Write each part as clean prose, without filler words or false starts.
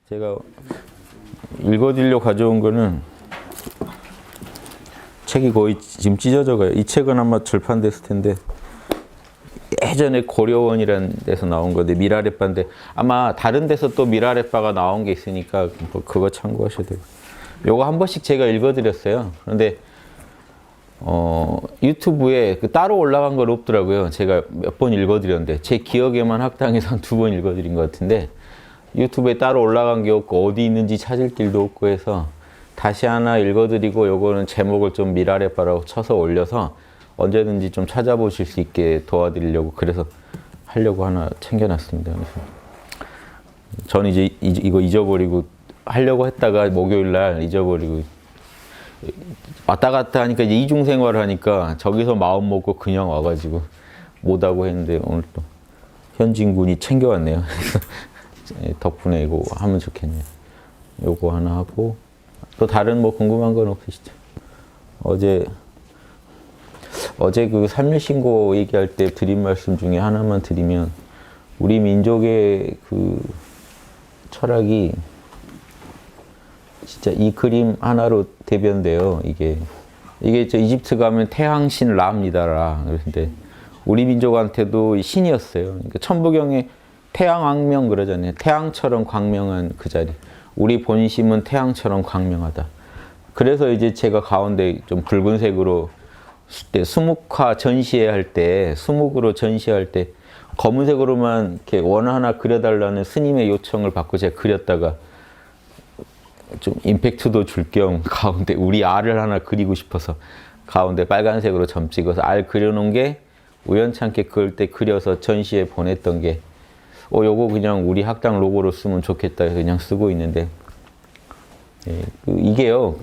제가 읽어드리려고 가져온 거는 책이 거의 지금 찢어져 가요. 이 책은 아마 절판됐을 텐데 예전에 고려원이라는 데서 나온 건데 미라레빠인데 아마 다른 데서 또 미라레빠가 나온 게 있으니까 뭐 그거 참고하셔도 되고 요거 한 번씩 제가 읽어드렸어요. 그런데 유튜브에 그 따로 올라간 건 없더라고요. 제가 몇 번 읽어드렸는데 제 기억에만 학당에서 한 2번 읽어드린 것 같은데 유튜브에 따로 올라간 게 없고 어디 있는지 찾을 길도 없고 해서 다시 하나 읽어드리고 요거는 제목을 좀 미라레빠라고 쳐서 올려서 언제든지 좀 찾아보실 수 있게 도와드리려고 그래서 하려고 하나 챙겨놨습니다. 그래서 저는 이제 이거 잊어버리고 하려고 했다가 목요일날 잊어버리고 왔다 갔다 하니까 이제 이중생활을 하니까 저기서 마음 먹고 그냥 와가지고 못하고 했는데 오늘 또 현진 군이 챙겨왔네요. 덕분에 이거 하면 좋겠네요. 요거 하나 하고 또 다른 뭐 궁금한 건 없으시죠? 어제 그 삼일신고 얘기할 때 드린 말씀 중에 하나만 드리면 우리 민족의 그 철학이 진짜 이 그림 하나로 대변돼요. 이게 저 이집트 가면 태양신 라입니다라. 그런데 우리 민족한테도 신이었어요. 그러니까 천부경에 태양왕명 그러잖아요. 태양처럼 광명한 그 자리. 우리 본심은 태양처럼 광명하다. 그래서 이제 제가 가운데 좀 붉은색으로 수묵화 전시회 때, 수묵으로 전시할 때 검은색으로만 이렇게 원 하나 그려달라는 스님의 요청을 받고 제가 그렸다가 좀 임팩트도 줄 겸 가운데 우리 알을 하나 그리고 싶어서 가운데 빨간색으로 점 찍어서 알 그려놓은 게 우연찮게 그럴 때 그려서 전시회 보냈던 게 요거 그냥 우리 학당 로고로 쓰면 좋겠다 해서 그냥 쓰고 있는데 예, 이게요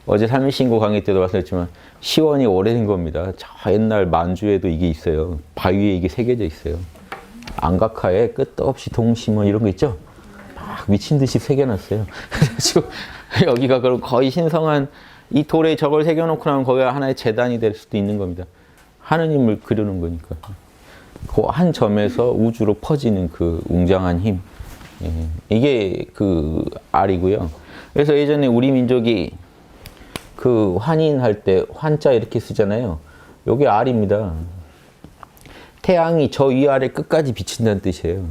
어제 삼일신고 강의 때도 말씀했지만 시원이 오래된 겁니다. 저 옛날 만주에도 이게 있어요. 바위에 이게 새겨져 있어요. 안각화에 끝없이 동심원 이런 거 있죠? 막 미친 듯이 새겨놨어요. 그래서 여기가 그럼 거의 신성한 이 돌에 저걸 새겨놓고 나면 거기가 하나의 재단이 될 수도 있는 겁니다. 하느님을 그려놓은 거니까. 그 한 점에서 우주로 퍼지는 그 웅장한 힘. 예, 이게 그 알이고요. 그래서 예전에 우리 민족이 그 환인할 때 환자 이렇게 쓰잖아요. 요게 알입니다. 태양이 저 위아래 끝까지 비친다는 뜻이에요.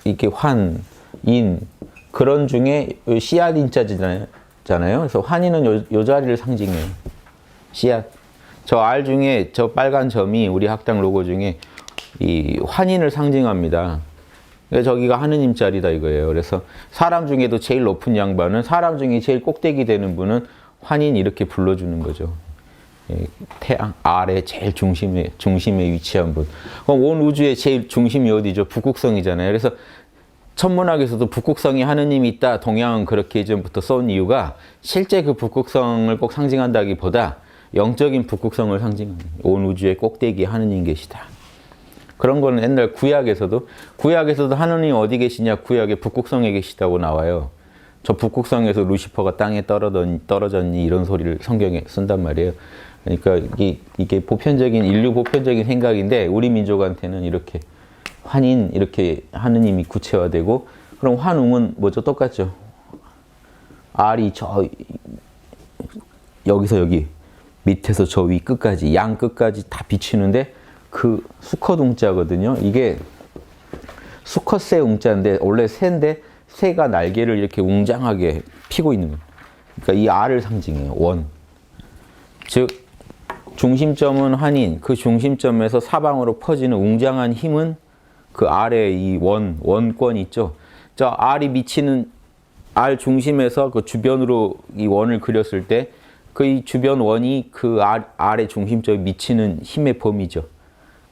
이게 환, 인 그런 중에 씨앗 인자잖아요. 그래서 환인은 요 자리를 상징해요. 씨앗. 저 알 중에 저 빨간 점이 우리 학당 로고 중에 이 환인을 상징합니다. 그래서 저기가 하느님 자리다 이거예요. 그래서 사람 중에도 제일 높은 양반은 사람 중에 제일 꼭대기 되는 분은 환인 이렇게 불러주는 거죠. 태양 아래 제일 중심에 위치한 분. 그럼 온 우주의 제일 중심이 어디죠? 북극성이잖아요. 그래서 천문학에서도 북극성이 하느님이 있다. 동양은 그렇게 예전부터 써온 이유가 실제 그 북극성을 꼭 상징한다기보다 영적인 북극성을 상징합니다. 온 우주의 꼭대기에 하느님 계시다. 그런 거는 옛날 구약에서도 하느님 어디 계시냐? 구약에 북극성에 계시다고 나와요. 저 북극성에서 루시퍼가 땅에 떨어졌니 이런 소리를 성경에 쓴단 말이에요. 그러니까 이게 보편적인 인류 보편적인 생각인데 우리 민족한테는 이렇게 환인 이렇게 하느님이 구체화되고 그럼 환웅은 뭐죠? 똑같죠. 알이 저 여기서 여기 밑에서 저 위 끝까지 양 끝까지 다 비치는데 그 수컷 웅자거든요. 이게 수컷새 웅자인데 원래 새인데 새가 날개를 이렇게 웅장하게 피고 있는 거예요. 그러니까 이 알을 상징해요. 원. 즉 중심점은 환인. 그 중심점에서 사방으로 퍼지는 웅장한 힘은 그 알의 이 원권 있죠. 저 알이 미치는 알 중심에서 그 주변으로 이 원을 그렸을 때 그 이 주변 원이 그 알의 중심점에 미치는 힘의 범위죠.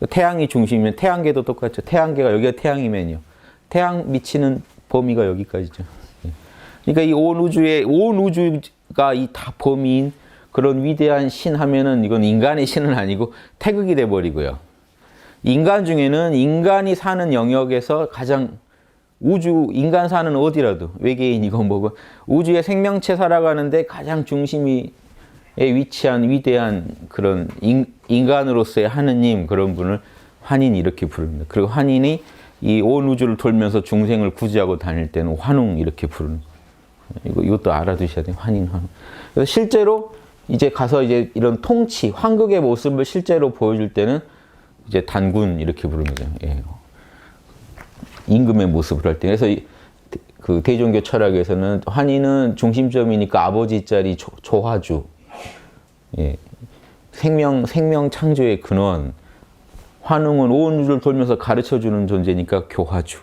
태양이 중심이면 태양계도 똑같죠. 태양계가 여기가 태양이면요. 태양 미치는 범위가 여기까지죠. 그러니까 이 온 우주가 이 다 범위인 그런 위대한 신 하면은 이건 인간의 신은 아니고 태극이 돼 버리고요. 인간 중에는 인간이 사는 영역에서 가장 인간 사는 어디라도 외계인이고 뭐고 우주의 생명체 살아가는데 가장 중심에 위치한 위대한 그런 인간으로서의 하느님 그런 분을 환인 이렇게 부릅니다. 그리고 환인이 이 온 우주를 돌면서 중생을 구제하고 다닐 때는 환웅 이렇게 부르는 거예요. 이것도 알아두셔야 돼요. 환인, 환웅. 그래서 실제로 이제 가서 이제 이런 통치, 황극의 모습을 실제로 보여줄 때는 이제 단군 이렇게 부르는 거죠. 예. 임금의 모습을 할 때. 그래서 그 대종교 철학에서는 환인은 중심점이니까 아버지 자리 조화주, 예. 생명 창조의 근원. 환웅은 온 우주를 돌면서 가르쳐주는 존재니까 교화주.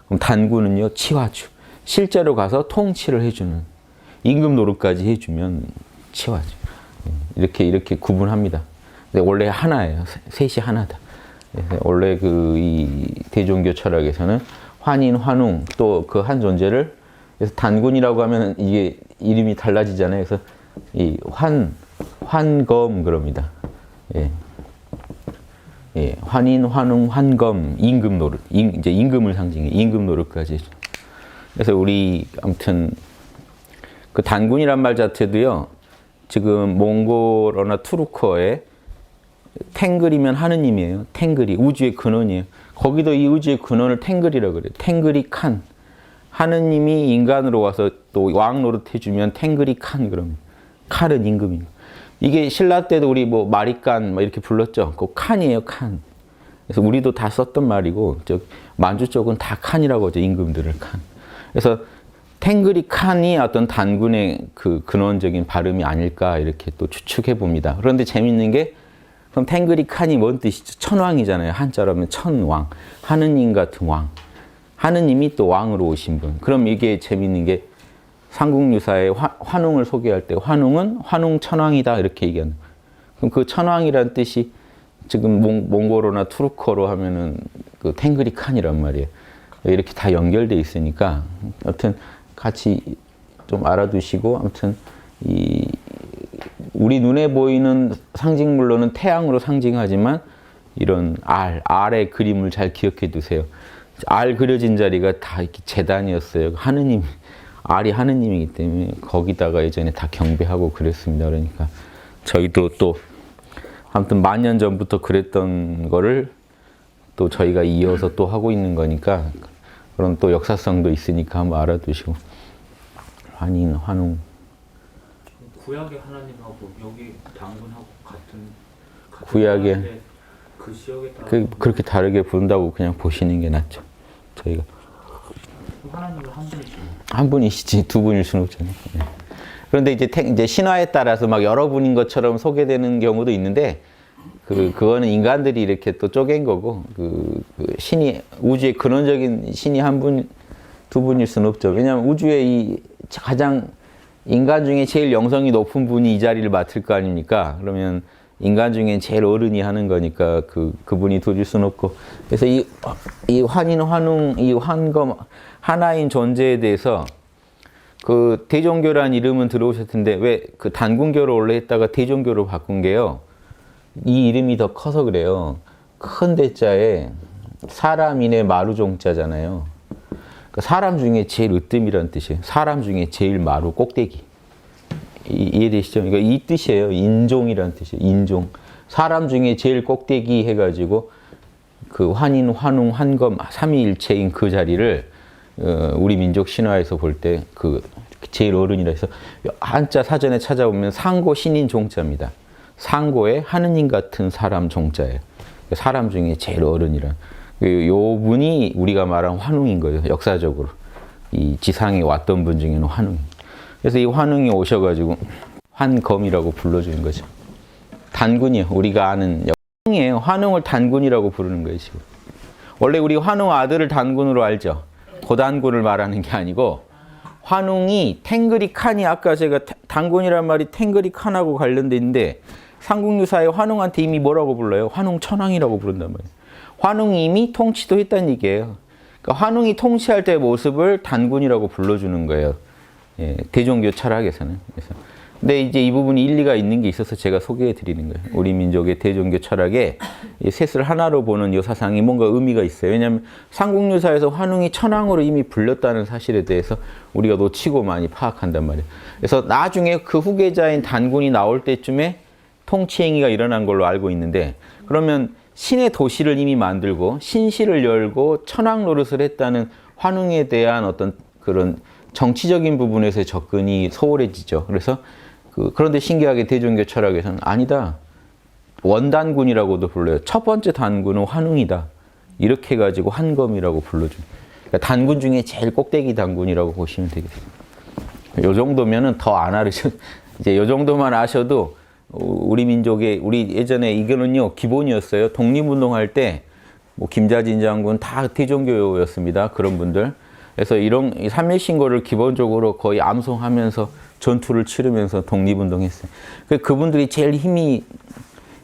그럼 단군은요 치화주. 실제로 가서 통치를 해주는, 임금 노릇까지 해주면 치화주. 이렇게 구분합니다. 근데 원래 하나예요. 셋이 하나다. 원래 이 대종교 철학에서는 환인, 환웅 또 그 한 존재를, 그래서 단군이라고 하면 이게 이름이 달라지잖아요. 그래서 이 환검 그럽니다. 예. 예. 환인, 환웅, 환검, 임금 노릇. 이제 임금을 상징해. 임금 노릇까지. 그래서 우리 아무튼 그 단군이란 말 자체도요. 지금 몽골어나 투르크어에 탱글이면 하느님이에요. 탱글이 우주의 근원이에요. 거기도 이 우주의 근원을 탱글이라고 그래요. 탱글이 칸. 하느님이 인간으로 와서 또 왕 노릇 해주면 탱글이 칸 그러면 칼은 임금이에요. 이게 신라 때도 우리 뭐 마리깐 이렇게 불렀죠. 그 칸이에요, 칸. 그래서 우리도 다 썼던 말이고 만주 쪽은 다 칸이라고 하죠. 임금들을 칸. 그래서 탱글이 칸이 어떤 단군의 그 근원적인 발음이 아닐까 이렇게 또 추측해 봅니다. 그런데 재밌는 게 그럼 탱글이 칸이 뭔 뜻이죠? 천왕이잖아요. 한자로 하면 천왕. 하느님 같은 왕. 하느님이 또 왕으로 오신 분. 그럼 이게 재밌는 게 삼국유사의 환웅을 소개할 때 환웅은 환웅 천왕이다 이렇게 얘기하는. 그럼 그 천왕이란 뜻이 지금 몽골어나 투르크어로 하면은 그 탱글이 칸이란 말이에요. 이렇게 다 연결돼 있으니까 아무튼 같이 좀 알아두시고 아무튼 우리 눈에 보이는 상징물로는 태양으로 상징하지만 이런 알의 그림을 잘 기억해 두세요. 알 그려진 자리가 다 이렇게 제단이었어요. 하느님, 알이 하느님이기 때문에 거기다가 예전에 다 경배하고 그랬습니다. 그러니까 저희도 또 아무튼 만년 전부터 그랬던 거를 또 저희가 이어서 또 하고 있는 거니까 그런 또 역사성도 있으니까 한번 알아두시고. 환인, 환웅. 구약의 하나님하고 여기 단군하고 같은 구약의 그 지역에 따라 그렇게 다르게 부른다고 그냥 보시는 게 낫죠. 저희가 하나님은 한 분이시죠. 한 분이시지 두 분일 수는 없잖아요. 네. 그런데 이제 신화에 따라서 막 여러 분인 것처럼 소개되는 경우도 있는데 그거는 인간들이 이렇게 또 쪼갠 거고 그 신이 우주의 근원적인 신이 한 분, 두 분일 수는 없죠. 왜냐하면 우주의 이 가장 인간 중에 제일 영성이 높은 분이 이 자리를 맡을 거 아닙니까? 그러면 인간 중에 제일 어른이 하는 거니까 그분이 도질 수는 없고. 그래서 이 환인, 환웅, 이 환검 하나인 존재에 대해서 그 대종교라는 이름은 들어오셨을 텐데 왜 그 단군교를 원래 했다가 대종교로 바꾼 게요. 이 이름이 더 커서 그래요. 큰 대자에 사람인의 마루종자잖아요. 사람 중에 제일 으뜸이라는 뜻이에요. 사람 중에 제일 마루 꼭대기. 이해되시죠? 그러니까 이 뜻이에요. 인종이라는 뜻이에요. 인종. 사람 중에 제일 꼭대기 해가지고 그 환인, 환웅, 환검 삼위일체인 그 자리를 우리 민족 신화에서 볼 때 그 제일 어른이라 해서 한자 사전에 찾아보면 상고 신인 종자입니다. 상고에 하느님 같은 사람 종자예요. 사람 중에 제일 어른이란. 요 분이 우리가 말한 환웅인 거예요. 역사적으로. 이 지상에 왔던 분 중에는 환웅. 그래서 이 환웅이 오셔가지고 환검이라고 불러주는 거죠. 단군이요. 우리가 아는 환웅이에요. 환웅을 단군이라고 부르는 거예요. 지금. 원래 우리 환웅 아들을 단군으로 알죠. 고단군을 말하는 게 아니고 환웅이 탱글이 칸이 아까 제가 단군이란 말이 탱글이 칸하고 관련돼 있는데 삼국유사의 환웅한테 이미 뭐라고 불러요? 환웅 천왕이라고 부른단 말이에요. 환웅이 이미 통치도 했다는 얘기예요. 그러니까 환웅이 통치할 때의 모습을 단군이라고 불러주는 거예요. 예, 대종교 철학에서는. 그래서. 근데 이제 이 부분이 일리가 있는 게 있어서 제가 소개해 드리는 거예요. 우리 민족의 대종교 철학에 셋을 하나로 보는 이 사상이 뭔가 의미가 있어요. 왜냐하면 삼국유사에서 환웅이 천왕으로 이미 불렸다는 사실에 대해서 우리가 놓치고 많이 파악한단 말이에요. 그래서 나중에 그 후계자인 단군이 나올 때쯤에 통치 행위가 일어난 걸로 알고 있는데 그러면 신의 도시를 이미 만들고 신시를 열고 천황 노릇을 했다는 환웅에 대한 어떤 그런 정치적인 부분에서의 접근이 소홀해지죠. 그래서 그런데 신기하게 대종교 철학에서는 아니다. 원단군이라고도 불러요. 첫 번째 단군은 환웅이다. 이렇게 해가지고 환검이라고 불러줘요. 그러니까 단군 중에 제일 꼭대기 단군이라고 보시면 되겠습니다. 요 정도면은 더 안 알으셔. 이제 요 정도만 아셔도 우리 민족의 우리 예전에 이거는요 기본이었어요. 독립운동할 때 뭐 김자진 장군 다 대종교였습니다. 그런 분들. 그래서 이런 삼일신고를 기본적으로 거의 암송하면서 전투를 치르면서 독립운동했어요. 그분들이 제일 힘이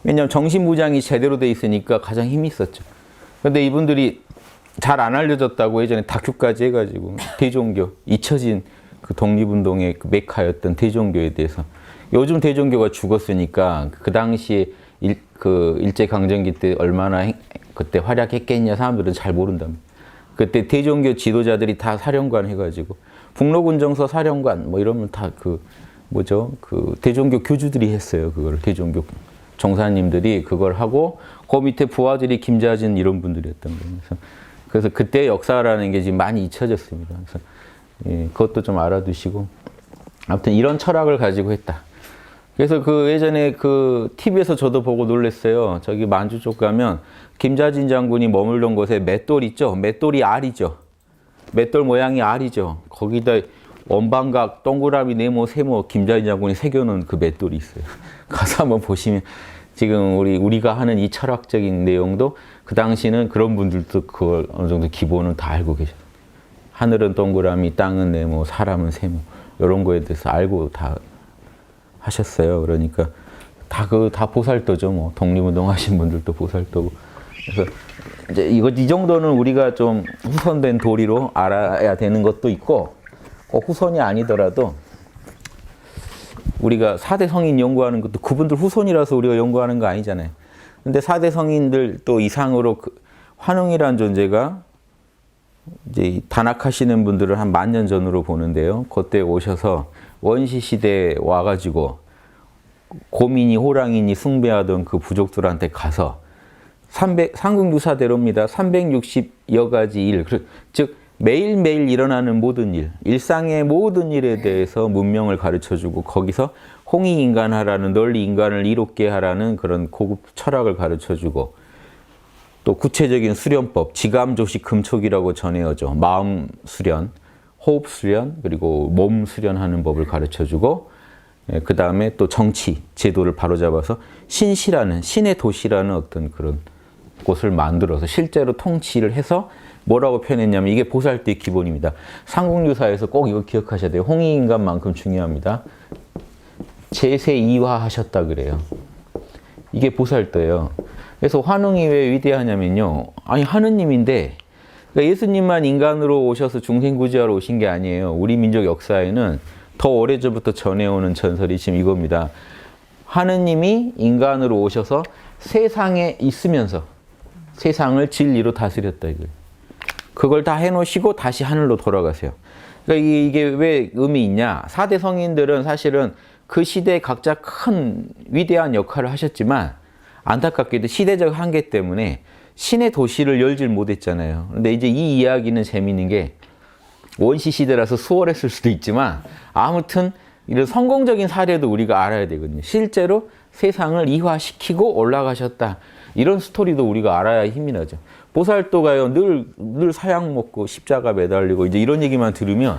왜냐하면 정신무장이 제대로 돼 있으니까 가장 힘이 있었죠. 그런데 이분들이 잘 안 알려졌다고 예전에 다큐까지 해가지고 대종교 잊혀진 그 독립운동의 그 메카였던 대종교에 대해서 요즘 대종교가 죽었으니까 그 당시에 일제강점기 때 얼마나 그때 활약했겠냐 사람들은 잘 모른답니다. 그때 대종교 지도자들이 다 사령관 해가지고 북로군정서 사령관 뭐 이러면 다 그 대종교 교주들이 했어요. 그거를 대종교 종사님들이 그걸 하고 그 밑에 부하들이 김자진 이런 분들이었던 거예요. 그래서 그때 역사라는 게 지금 많이 잊혀졌습니다. 그래서 예, 그것도 좀 알아두시고 아무튼 이런 철학을 가지고 했다. 그래서 그 예전에 그 TV에서 저도 보고 놀랐어요. 저기 만주 쪽 가면 김자진 장군이 머물던 곳에 맷돌 있죠? 맷돌이 알이죠. 맷돌 모양이 알이죠. 거기다 원방각, 동그라미, 네모, 세모 김자진 장군이 새겨놓은 그 맷돌이 있어요. 가서 한번 보시면 지금 우리가 하는 이 철학적인 내용도 그 당시는 그런 분들도 그걸 어느 정도 기본은 다 알고 계셔요. 하늘은 동그라미, 땅은 네모, 사람은 세모 이런 거에 대해서 알고 다 하셨어요. 그러니까 다 보살도죠. 뭐 독립운동 하신 분들도 보살도고. 그래서 이제 이 정도는 우리가 좀 후손된 도리로 알아야 되는 것도 있고, 꼭 후손이 아니더라도 우리가 4대 성인 연구하는 것도 그분들 후손이라서 우리가 연구하는 거 아니잖아요. 근데 4대 성인들 또 이상으로 환웅이라는 존재가 이제 단학하시는 분들을 한 10,000년 전으로 보는데요. 그때 오셔서 원시 시대에 와가지고 곰이니 호랑이니 숭배하던 그 부족들한테 가서 삼국유사대로입니다. 360여 가지 일, 즉 매일매일 일어나는 모든 일, 일상의 모든 일에 대해서 문명을 가르쳐주고 거기서 홍익인간하라는 널리 인간을 이롭게 하라는 그런 고급 철학을 가르쳐주고 또 구체적인 수련법, 지감조식 금촉이라고 전해오죠. 마음 수련, 호흡 수련, 그리고 몸 수련하는 법을 가르쳐주고 그 다음에 또 정치, 제도를 바로잡아서 신시라는, 신의 도시라는 어떤 그런 곳을 만들어서 실제로 통치를 해서 뭐라고 표현했냐면 이게 보살도의 기본입니다. 삼국유사에서 꼭 이거 기억하셔야 돼요. 홍익인간만큼 중요합니다. 제세이화하셨다 그래요. 이게 보살도예요. 그래서 환웅이 왜 위대하냐면요. 아니 하느님인데 그러니까 예수님만 인간으로 오셔서 중생구제하러 오신 게 아니에요. 우리 민족 역사에는 더 오래전부터 전해오는 전설이 지금 이겁니다. 하느님이 인간으로 오셔서 세상에 있으면서 세상을 진리로 다스렸다 이거예요. 그걸 다 해놓으시고 다시 하늘로 돌아가세요. 그러니까 이게 왜 의미 있냐? 4대 성인들은 사실은 그 시대에 각자 큰 위대한 역할을 하셨지만 안타깝게도 시대적 한계 때문에 신의 도시를 열질 못했잖아요. 근데 이제 이 이야기는 재미있는 게 원시 시대라서 수월했을 수도 있지만 아무튼 이런 성공적인 사례도 우리가 알아야 되거든요. 실제로 세상을 이화시키고 올라가셨다. 이런 스토리도 우리가 알아야 힘이 나죠. 보살도가요, 늘 사약 먹고 십자가 매달리고 이제 이런 얘기만 들으면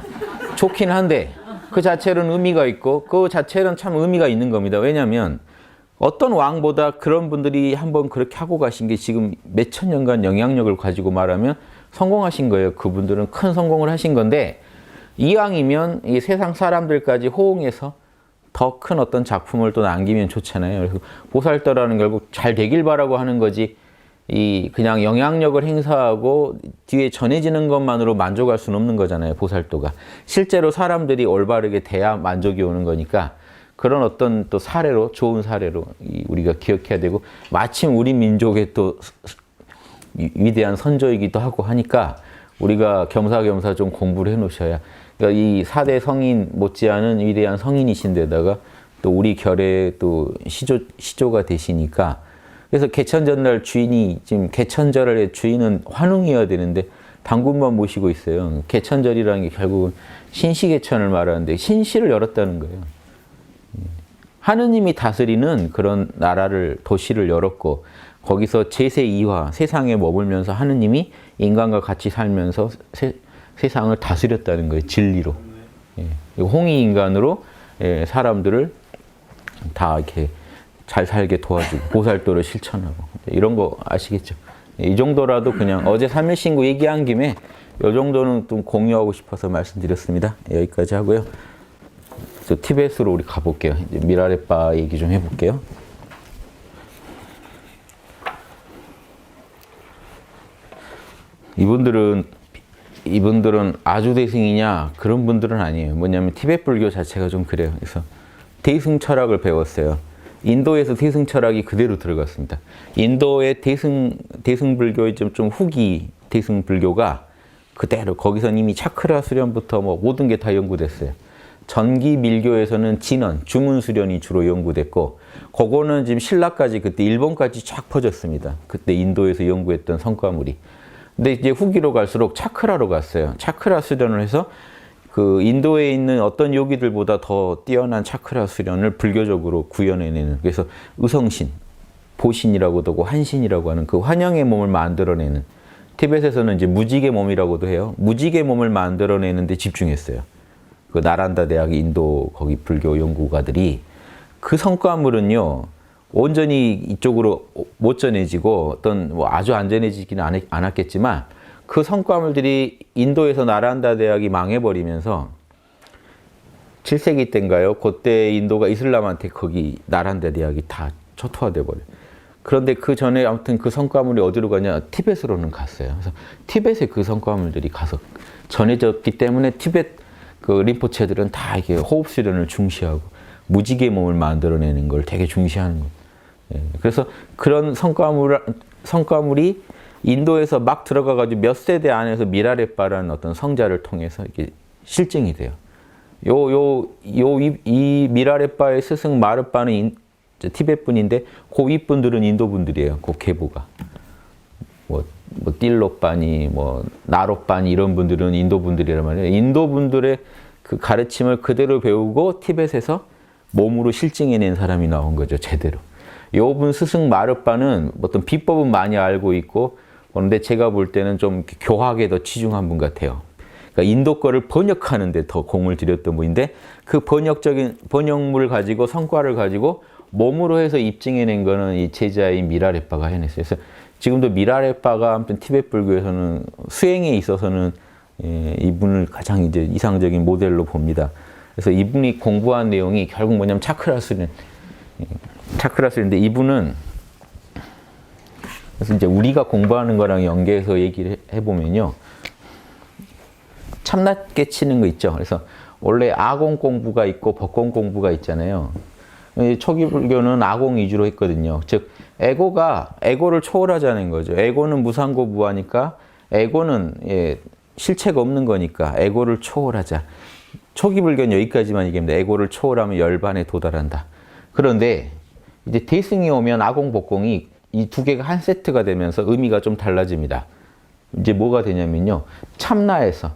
좋긴 한데 그 자체는 의미가 있고 그 자체는 참 의미가 있는 겁니다. 왜냐하면 어떤 왕보다 그런 분들이 한번 그렇게 하고 가신 게 지금 몇천 년간 영향력을 가지고 말하면 성공하신 거예요. 그분들은 큰 성공을 하신 건데 이왕이면 이 세상 사람들까지 호응해서 더 큰 어떤 작품을 또 남기면 좋잖아요. 그래서 보살도라는 결국 잘 되길 바라고 하는 거지 이 그냥 영향력을 행사하고 뒤에 전해지는 것만으로 만족할 수는 없는 거잖아요. 보살도가. 실제로 사람들이 올바르게 돼야 만족이 오는 거니까 그런 어떤 또 사례로 좋은 사례로 우리가 기억해야 되고 마침 우리 민족의 또 위대한 선조이기도 하고 하니까 우리가 겸사겸사 좀 공부를 해 놓으셔야 그러니까 이 4대 성인 못지않은 위대한 성인이신데다가 또 우리 결의 또 시조가 되시니까 그래서 개천전날 주인이 지금 개천절의 주인은 환웅이어야 되는데 당군만 모시고 있어요. 개천절이라는 게 결국은 신시개천을 말하는데 신시를 열었다는 거예요. 하느님이 다스리는 그런 나라를 도시를 열었고 거기서 제세 이화 세상에 머물면서 하느님이 인간과 같이 살면서 세상을 다스렸다는 거예요. 진리로. 홍위 인간으로 사람들을 다 이렇게 잘 살게 도와주고 보살도를 실천하고 이런 거 아시겠죠? 이 정도라도 그냥 어제 삼일신고 얘기한 김에 이 정도는 좀 공유하고 싶어서 말씀드렸습니다. 여기까지 하고요. 또 티베트로 우리 가볼게요. 이제 미라레빠 얘기 좀 해볼게요. 이분들은 아주 대승이냐 그런 분들은 아니에요. 뭐냐면 티베트 불교 자체가 좀 그래요. 그래서 대승 철학을 배웠어요. 인도에서 대승 철학이 그대로 들어갔습니다. 인도의 대승 불교의 좀 후기 대승 불교가 그대로 거기서 이미 차크라 수련부터 뭐 모든 게 다 연구됐어요. 전기 밀교에서는 진원, 주문 수련이 주로 연구됐고 그거는 지금 신라까지 그때 일본까지 쫙 퍼졌습니다. 그때 인도에서 연구했던 성과물이. 근데 이제 후기로 갈수록 차크라로 갔어요. 차크라 수련을 해서 그 인도에 있는 어떤 요기들보다 더 뛰어난 차크라 수련을 불교적으로 구현해내는, 그래서 의성신, 보신이라고도 하고 한신이라고 하는 그 환영의 몸을 만들어내는, 티벳에서는 이제 무지개 몸이라고도 해요. 무지개 몸을 만들어내는 데 집중했어요. 그 나란다 대학 인도 거기 불교 연구가들이. 그 성과물은요 온전히 이쪽으로 못 전해지고 어떤 뭐 아주 안 전해지지는 않았겠지만 그 성과물들이 인도에서 나란다 대학이 망해버리면서 7세기 때인가요? 그때 인도가 이슬람한테 거기 나란다 대학이 다 초토화돼 버려요. 그런데 그 전에 아무튼 그 성과물이 어디로 가냐? 티벳으로는 갔어요. 그래서 티벳에 그 성과물들이 가서 전해졌기 때문에 티벳 그 림포체들은 다 이게 호흡 수련을 중시하고 무지개 몸을 만들어내는 걸 되게 중시하는 거예요. 그래서 그런 성과물이 인도에서 막 들어가가지고 몇 세대 안에서 미라레빠라는 어떤 성자를 통해서 이게 실증이 돼요. 이 미라레빠의 스승 마르빠는 티벳 분인데 그 윗분들은 인도 분들이에요. 그 계보가. 뭐 띨로빠니, 나로빠니 이런 분들은 인도 분들이란 말이에요. 인도 분들의 그 가르침을 그대로 배우고 티벳에서 몸으로 실증해낸 사람이 나온 거죠, 제대로. 요분 스승 마르빠는 어떤 비법은 많이 알고 있고, 그런데 제가 볼 때는 좀 교학에 더 치중한 분 같아요. 그러니까 인도 거를 번역하는 데 더 공을 들였던 분인데, 그 번역물을 가지고 성과를 가지고 몸으로 해서 입증해낸 거는 이 제자인 미라레빠가 해냈어요. 그래서 지금도 미라레빠가 아무튼 티벳 불교에서는 수행에 있어서는 이분을 가장 이제 이상적인 모델로 봅니다. 그래서 이분이 공부한 내용이 결국 뭐냐면 차크라 수련인데 이분은 그래서 이제 우리가 공부하는 거랑 연계해서 얘기를 해보면요. 참낫게 치는 거 있죠. 그래서 원래 아공 공부가 있고 법공 공부가 있잖아요. 초기 불교는 아공 위주로 했거든요. 즉 에고를 초월하자는 거죠. 에고는 무상고 무하니까 에고는 실체가 없는 거니까 에고를 초월하자. 초기 불교는 여기까지만 얘기합니다. 에고를 초월하면 열반에 도달한다. 그런데 이제 대승이 오면 아공 법공이 이 두 개가 한 세트가 되면서 의미가 좀 달라집니다. 이제 뭐가 되냐면요. 참나에서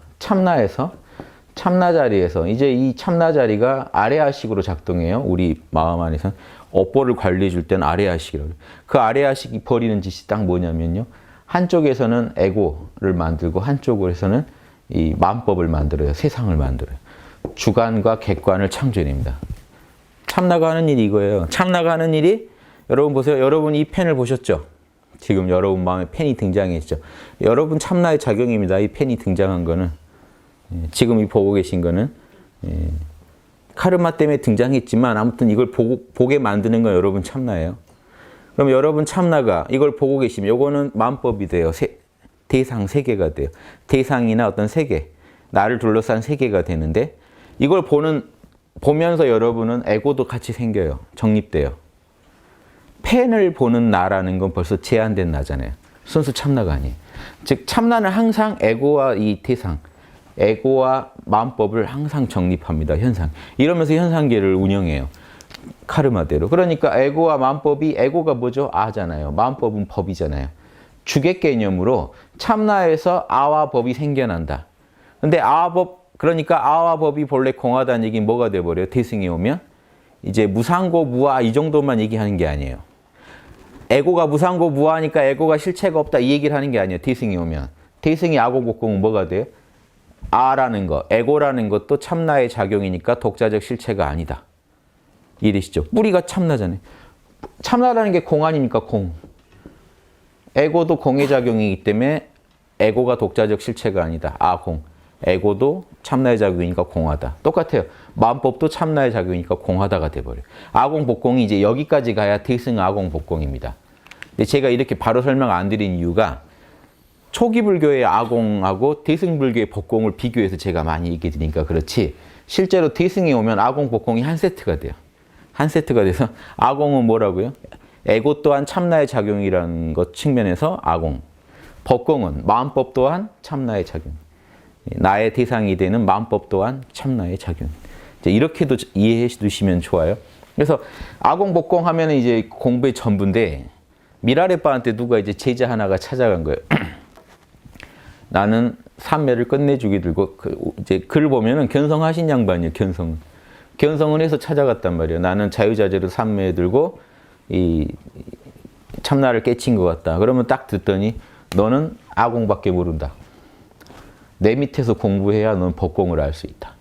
참나 자리에서 이제 이 참나 자리가 아레아식으로 작동해요. 우리 마음 안에서 업보를 관리해 줄 때는 아레아식이라고 해요. 그 아레아식이 벌이는 짓이 딱 뭐냐면요. 한쪽에서는 에고를 만들고 한쪽에서는 이 마음법을 만들어요. 세상을 만들어요. 주관과 객관을 창조해냅니다. 참나가 하는 일이 이거예요. 참나가 하는 일이 여러분 보세요. 여러분 이 펜을 보셨죠? 지금 여러분 마음에 펜이 등장했죠. 여러분 참나의 작용입니다. 이 펜이 등장한 거는 지금 이 보고 계신 거는 카르마 때문에 등장했지만 아무튼 이걸 보게 만드는 건 여러분 참나예요. 그럼 여러분 참나가 이걸 보고 계시면 요거는 마음법이 돼요. 대상 세계가 돼요. 대상이나 어떤 세계, 나를 둘러싼 세계가 되는데 이걸 보면서 여러분은 에고도 같이 생겨요. 정립돼요. 펜을 보는 나라는 건 벌써 제한된 나잖아요. 순수 참나가 아니에요. 즉 참나는 항상 에고와 이 대상, 에고와 마음법을 항상 정립합니다. 현상. 이러면서 현상계를 운영해요. 카르마대로. 그러니까 에고와 마음법이, 에고가 뭐죠? 아잖아요. 마음법은 법이잖아요. 주객 개념으로 참나에서 아와 법이 생겨난다. 근데 아법, 그러니까 아와 법이 본래 공하다는 얘기는 뭐가 돼버려요? 대승에 오면 이제 무상고 무아 이 정도만 얘기하는 게 아니에요. 에고가 무상고 무아니까 에고가 실체가 없다 이 얘기를 하는 게 아니에요. 대승이 오면. 대승이 아고복공은 뭐가 돼요? 아라는 거, 에고라는 것도 참나의 작용이니까 독자적 실체가 아니다. 이해되시죠? 뿌리가 참나잖아요. 참나라는 게 공 아니니까 공. 에고도 공의 작용이기 때문에 에고가 독자적 실체가 아니다. 아공. 에고도 참나의 작용이니까 공하다. 똑같아요. 마음법도 참나의 작용이니까 공하다가 돼버려요. 아공 복공이 이제 여기까지 가야 대승 아공 복공입니다. 근데 제가 이렇게 바로 설명 안 드린 이유가 초기 불교의 아공하고 대승 불교의 복공을 비교해서 제가 많이 얘기해 드리니까 그렇지, 실제로 대승에 오면 아공 복공이 한 세트가 돼요. 한 세트가 돼서 아공은 뭐라고요? 에고 또한 참나의 작용이라는 것 측면에서 아공. 법공은 마음법 또한 참나의 작용. 나의 대상이 되는 마음법 또한 참나의 작용. 이렇게도 이해해 두시면 좋아요. 그래서 아공 복공 하면 이제 공부의 전부인데, 미라레빠한테 누가 이제 제자 하나가 찾아간 거예요. 나는 삼매를 끝내주게 들고, 이제 글 보면은 견성하신 양반이에요. 견성은 해서 찾아갔단 말이에요. 나는 자유자재로 삼매에 들고 이 참나를 깨친 것 같다. 그러면 딱 듣더니 너는 아공밖에 모른다. 내 밑에서 공부해야 넌 법공을 알 수 있다.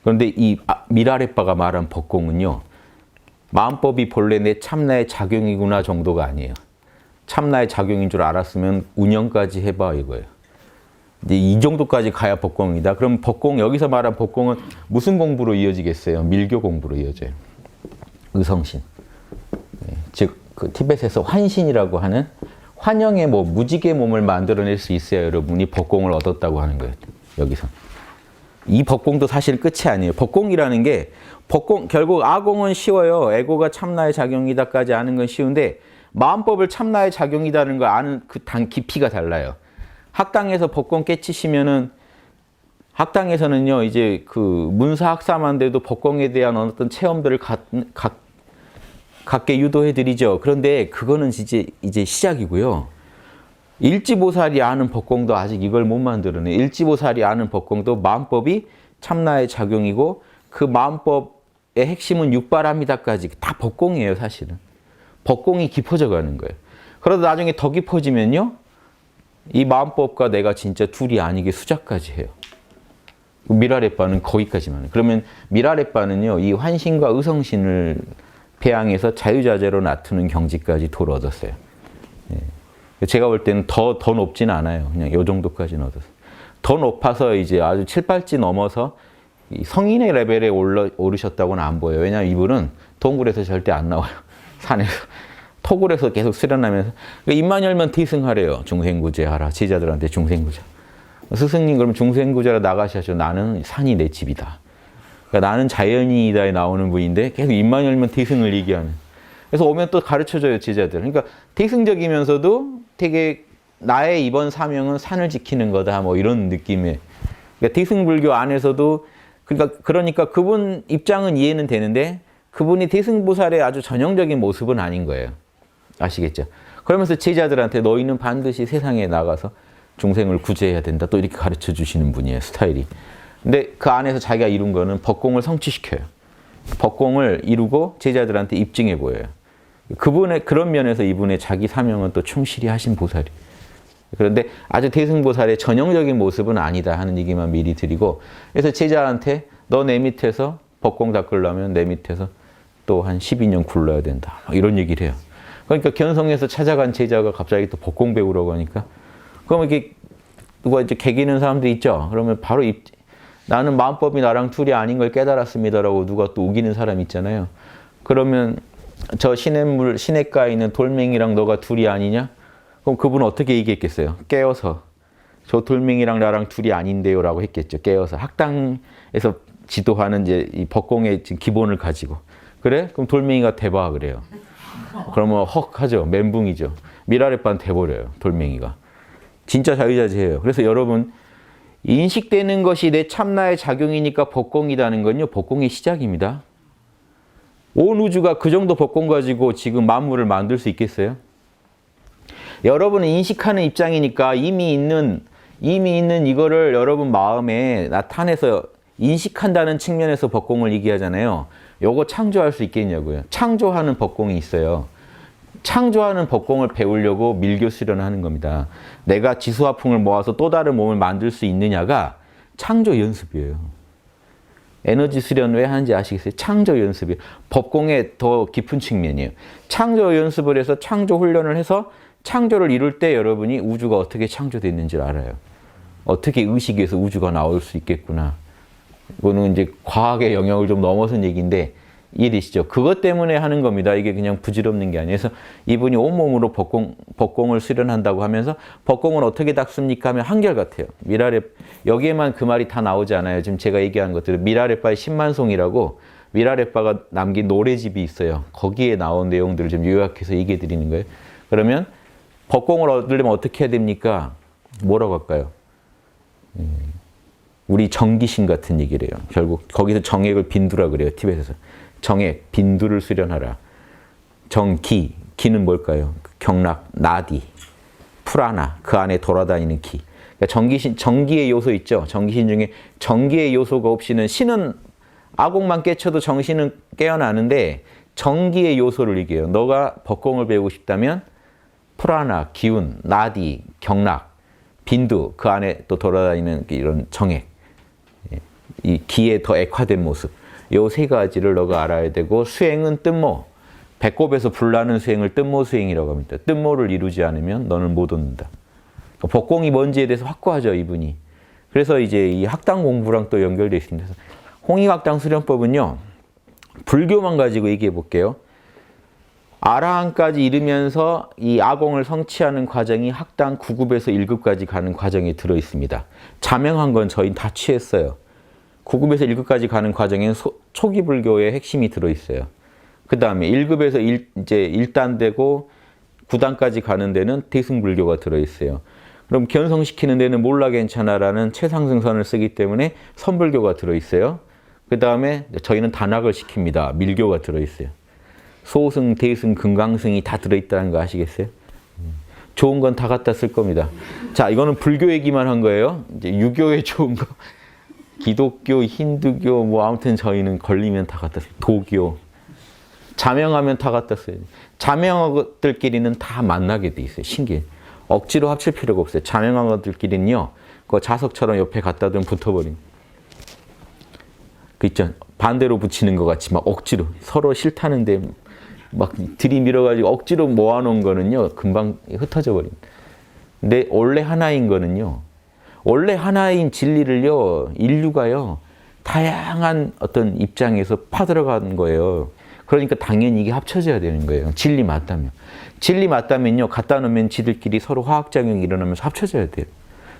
그런데 이 미라레빠가 말한 법공은요, 마음법이 본래 내 참나의 작용이구나 정도가 아니에요. 참나의 작용인 줄 알았으면 운영까지 해봐 이거예요. 이제 이 정도까지 가야 법공이다. 그럼 법공, 여기서 말한 법공은 무슨 공부로 이어지겠어요? 밀교 공부로 이어져요. 의성신. 즉, 그 티벳에서 환신이라고 하는 환영의 무지개 몸을 만들어낼 수 있어야 여러분이 법공을 얻었다고 하는 거예요. 여기서. 이 법공도 사실 끝이 아니에요. 법공이라는 게, 결국 아공은 쉬워요. 에고가 참나의 작용이다까지 아는 건 쉬운데, 마음법을 참나의 작용이다는 걸 아는 그 깊이가 달라요. 학당에서 법공 깨치시면은, 학당에서는요, 이제 그 문사학사만 돼도 법공에 대한 어떤 체험들을 갖게 유도해 드리죠. 그런데 그거는 이제 시작이고요. 일지보살이 아는 법공도 아직 이걸 못 만들어내. 일지보살이 아는 법공도 마음법이 참나의 작용이고, 그 마음법의 핵심은 육바람이다까지 다 법공이에요, 사실은. 법공이 깊어져 가는 거예요. 그러다 나중에 더 깊어지면요, 이 마음법과 내가 진짜 둘이 아니게 수작까지 해요. 미라레빠는 거기까지만 해요. 그러면 미라레빠는요, 이 환신과 의성신을 배양해서 자유자재로 나투는 경지까지 도를 얻었어요. 예. 제가 볼 때는 더 높진 않아요. 그냥 이 정도까지는 얻었어요. 더 높아서 이제 아주 7, 8지 넘어서 성인의 레벨에 오르셨다고는 안 보여요. 왜냐하면 이분은 동굴에서 절대 안 나와요. 산에서. 토굴에서 계속 수련하면서. 입만 열면 대승하래요. 중생구제하라. 제자들한테 중생구제. 스승님 그러면 중생구제로 나가셔서 나는 산이 내 집이다. 그러니까 나는 자연인이다에 나오는 분인데 계속 입만 열면 대승을 얘기하는. 그래서 오면 또 가르쳐줘요, 제자들. 그러니까 대승적이면서도 되게 나의 이번 사명은 산을 지키는 거다, 이런 느낌의. 그러니까 대승불교 안에서도, 그러니까 그분 입장은 이해는 되는데 그분이 대승보살의 아주 전형적인 모습은 아닌 거예요. 아시겠죠? 그러면서 제자들한테 너희는 반드시 세상에 나가서 중생을 구제해야 된다. 또 이렇게 가르쳐 주시는 분이에요, 스타일이. 근데 그 안에서 자기가 이룬 거는 법공을 성취시켜요. 법공을 이루고 제자들한테 입증해 보여요. 그런 면에서 이분의 자기 사명은 또 충실히 하신 보살이. 그런데 아주 대승보살의 전형적인 모습은 아니다 하는 얘기만 미리 드리고, 그래서 제자한테 너 내 밑에서 법공 닦으려면 내 밑에서 또 한 12년 굴러야 된다. 이런 얘기를 해요. 그러니까 견성에서 찾아간 제자가 갑자기 또 법공 배우라고 하니까, 그러면 이렇게 누가 이제 개기는 사람들 있죠. 그러면 바로 나는 마음법이 나랑 둘이 아닌 걸 깨달았습니다라고 누가 또 우기는 사람 있잖아요. 그러면 저 시냇가에 있는 돌멩이랑 너가 둘이 아니냐? 그럼 그분은 어떻게 얘기했겠어요? 깨어서 저 돌멩이랑 나랑 둘이 아닌데요 라고 했겠죠. 깨어서. 학당에서 지도하는 이제 이 법공의 기본을 가지고. 그래? 그럼 돌멩이가 대봐 그래요. 그러면 헉 하죠. 멘붕이죠. 미라레빠는 돼버려요. 돌멩이가. 진짜 자유자재예요. 그래서 여러분, 인식되는 것이 내 참나의 작용이니까 법공이라는 건요, 법공의 시작입니다. 온 우주가 그 정도 법공 가지고 지금 만물을 만들 수 있겠어요? 여러분은 인식하는 입장이니까 이미 있는 이거를 여러분 마음에 나타내서 인식한다는 측면에서 법공을 얘기하잖아요. 요거 창조할 수 있겠냐고요. 창조하는 법공이 있어요. 창조하는 법공을 배우려고 밀교 수련하는 겁니다. 내가 지수화풍을 모아서 또 다른 몸을 만들 수 있느냐가 창조 연습이에요. 에너지 수련 왜 하는지 아시겠어요? 창조 연습이에요. 법공의 더 깊은 측면이에요. 창조 연습을 해서 창조 훈련을 해서 창조를 이룰 때 여러분이 우주가 어떻게 창조됐는지를 알아요. 어떻게 의식에서 우주가 나올 수 있겠구나. 이거는 이제 과학의 영역을 좀 넘어선 얘기인데 이해되시죠? 그것 때문에 하는 겁니다. 이게 그냥 부질없는 게 아니에요. 그래서 이분이 온몸으로 법공을 수련한다고 하면서 법공을 어떻게 닦습니까? 하면 한결같아요. 미라레 여기에만 그 말이 다 나오지 않아요. 지금 제가 얘기한 것들은 미라레빠의 10만송이라고 미라레빠가 남긴 노래집이 있어요. 거기에 나온 내용들을 좀 요약해서 얘기해 드리는 거예요. 그러면 법공을 얻으려면 어떻게 해야 됩니까? 뭐라고 할까요? 우리 정기신 같은 얘기를 해요. 결국 거기서 정액을 빈두라 그래요. 티벳에서. 정액, 빈두를 수련하라. 정기, 기는 뭘까요? 경락, 나디, 프라나, 그 안에 돌아다니는 기. 그러니까 정기의 요소 있죠? 정기신 중에 정기의 요소가 없이는 신은 아공만 깨쳐도 정신은 깨어나는데 정기의 요소를 얘기해요. 너가 법공을 배우고 싶다면 프라나, 기운, 나디, 경락, 빈두, 그 안에 또 돌아다니는 이런 정액. 이 기에 더 액화된 모습. 요 세 가지를 너가 알아야 되고 수행은 뜸모. 배꼽에서 불나는 수행을 뜸모 수행이라고 합니다. 뜸모를 이루지 않으면 너는 못 얻는다. 법공이 뭔지에 대해서 확고하죠, 이분이. 그래서 이제 이 학당 공부랑 또 연결되어 있습니다. 홍익학당 수련법은요. 불교만 가지고 얘기해 볼게요. 아라한까지 이르면서 이 아공을 성취하는 과정이 학당 9급에서 1급까지 가는 과정에 들어 있습니다. 자명한 건 저희 다 취했어요. 9급에서 1급까지 가는 과정에는 초기 불교의 핵심이 들어 있어요. 그 다음에 1급에서 이제 1단되고 9단까지 가는 데는 대승불교가 들어 있어요. 그럼 견성시키는 데는 몰라 괜찮아라는 최상승선을 쓰기 때문에 선불교가 들어 있어요. 그 다음에 저희는 단학을 시킵니다. 밀교가 들어 있어요. 소승, 대승, 금강승이 다 들어있다는 거 아시겠어요? 좋은 건 다 갖다 쓸 겁니다. 자, 이거는 불교 얘기만 한 거예요. 이제 유교에 좋은 거. 기독교, 힌두교, 뭐 아무튼 저희는 걸리면 다 갖다 써요. 도교. 자명하면 다 갖다 써요. 자명한 것들끼리는 다 만나게 돼 있어요. 신기해. 억지로 합칠 필요가 없어요. 자명한 것들끼리는요. 그 자석처럼 옆에 갖다 두면 붙어버린. 그 있죠. 반대로 붙이는 것 같이 막 억지로 서로 싫다는데 막 들이밀어가지고 억지로 모아놓은 거는요. 금방 흩어져 버린. 근데 원래 하나인 거는요. 원래 하나인 진리를요. 인류가요. 다양한 어떤 입장에서 파들어간 거예요. 그러니까 당연히 이게 합쳐져야 되는 거예요. 진리 맞다면. 진리 맞다면요. 갖다 놓으면 지들끼리 서로 화학작용이 일어나면서 합쳐져야 돼요.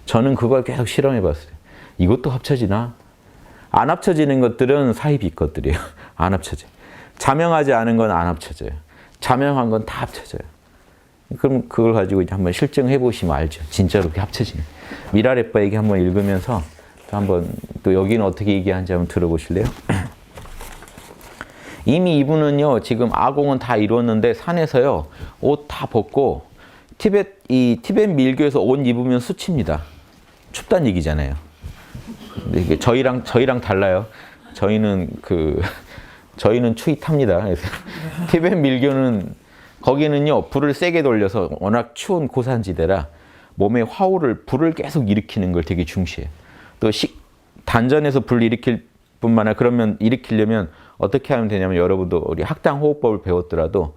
저는 그걸 계속 실험해 봤어요. 이것도 합쳐지나? 안 합쳐지는 것들은 사이비 것들이에요. 안 합쳐져요. 자명하지 않은 건 안 합쳐져요. 자명한 건 다 합쳐져요. 그럼 그걸 가지고 이제 한번 실증해 보시면 알죠. 진짜로 그렇게 합쳐지는. 미라레빠 얘기 한번 읽으면서 한번 또 여기는 어떻게 얘기하는지 한번 들어보실래요? 이미 이분은요, 지금 아공은 다 이뤘는데 산에서요, 옷 다 벗고 티벳 밀교에서 옷 입으면 수치입니다. 춥다는 얘기잖아요. 근데 이게 저희랑 달라요. 저희는 추위 탑니다. 그래서 티벳 밀교는 거기는요 불을 세게 돌려서 워낙 추운 고산지대라 몸에 불을 계속 일으키는 걸 되게 중시해요. 또 단전에서 불 일으킬 뿐만 아니라 그러면 일으키려면 어떻게 하면 되냐면 여러분도 우리 학당 호흡법을 배웠더라도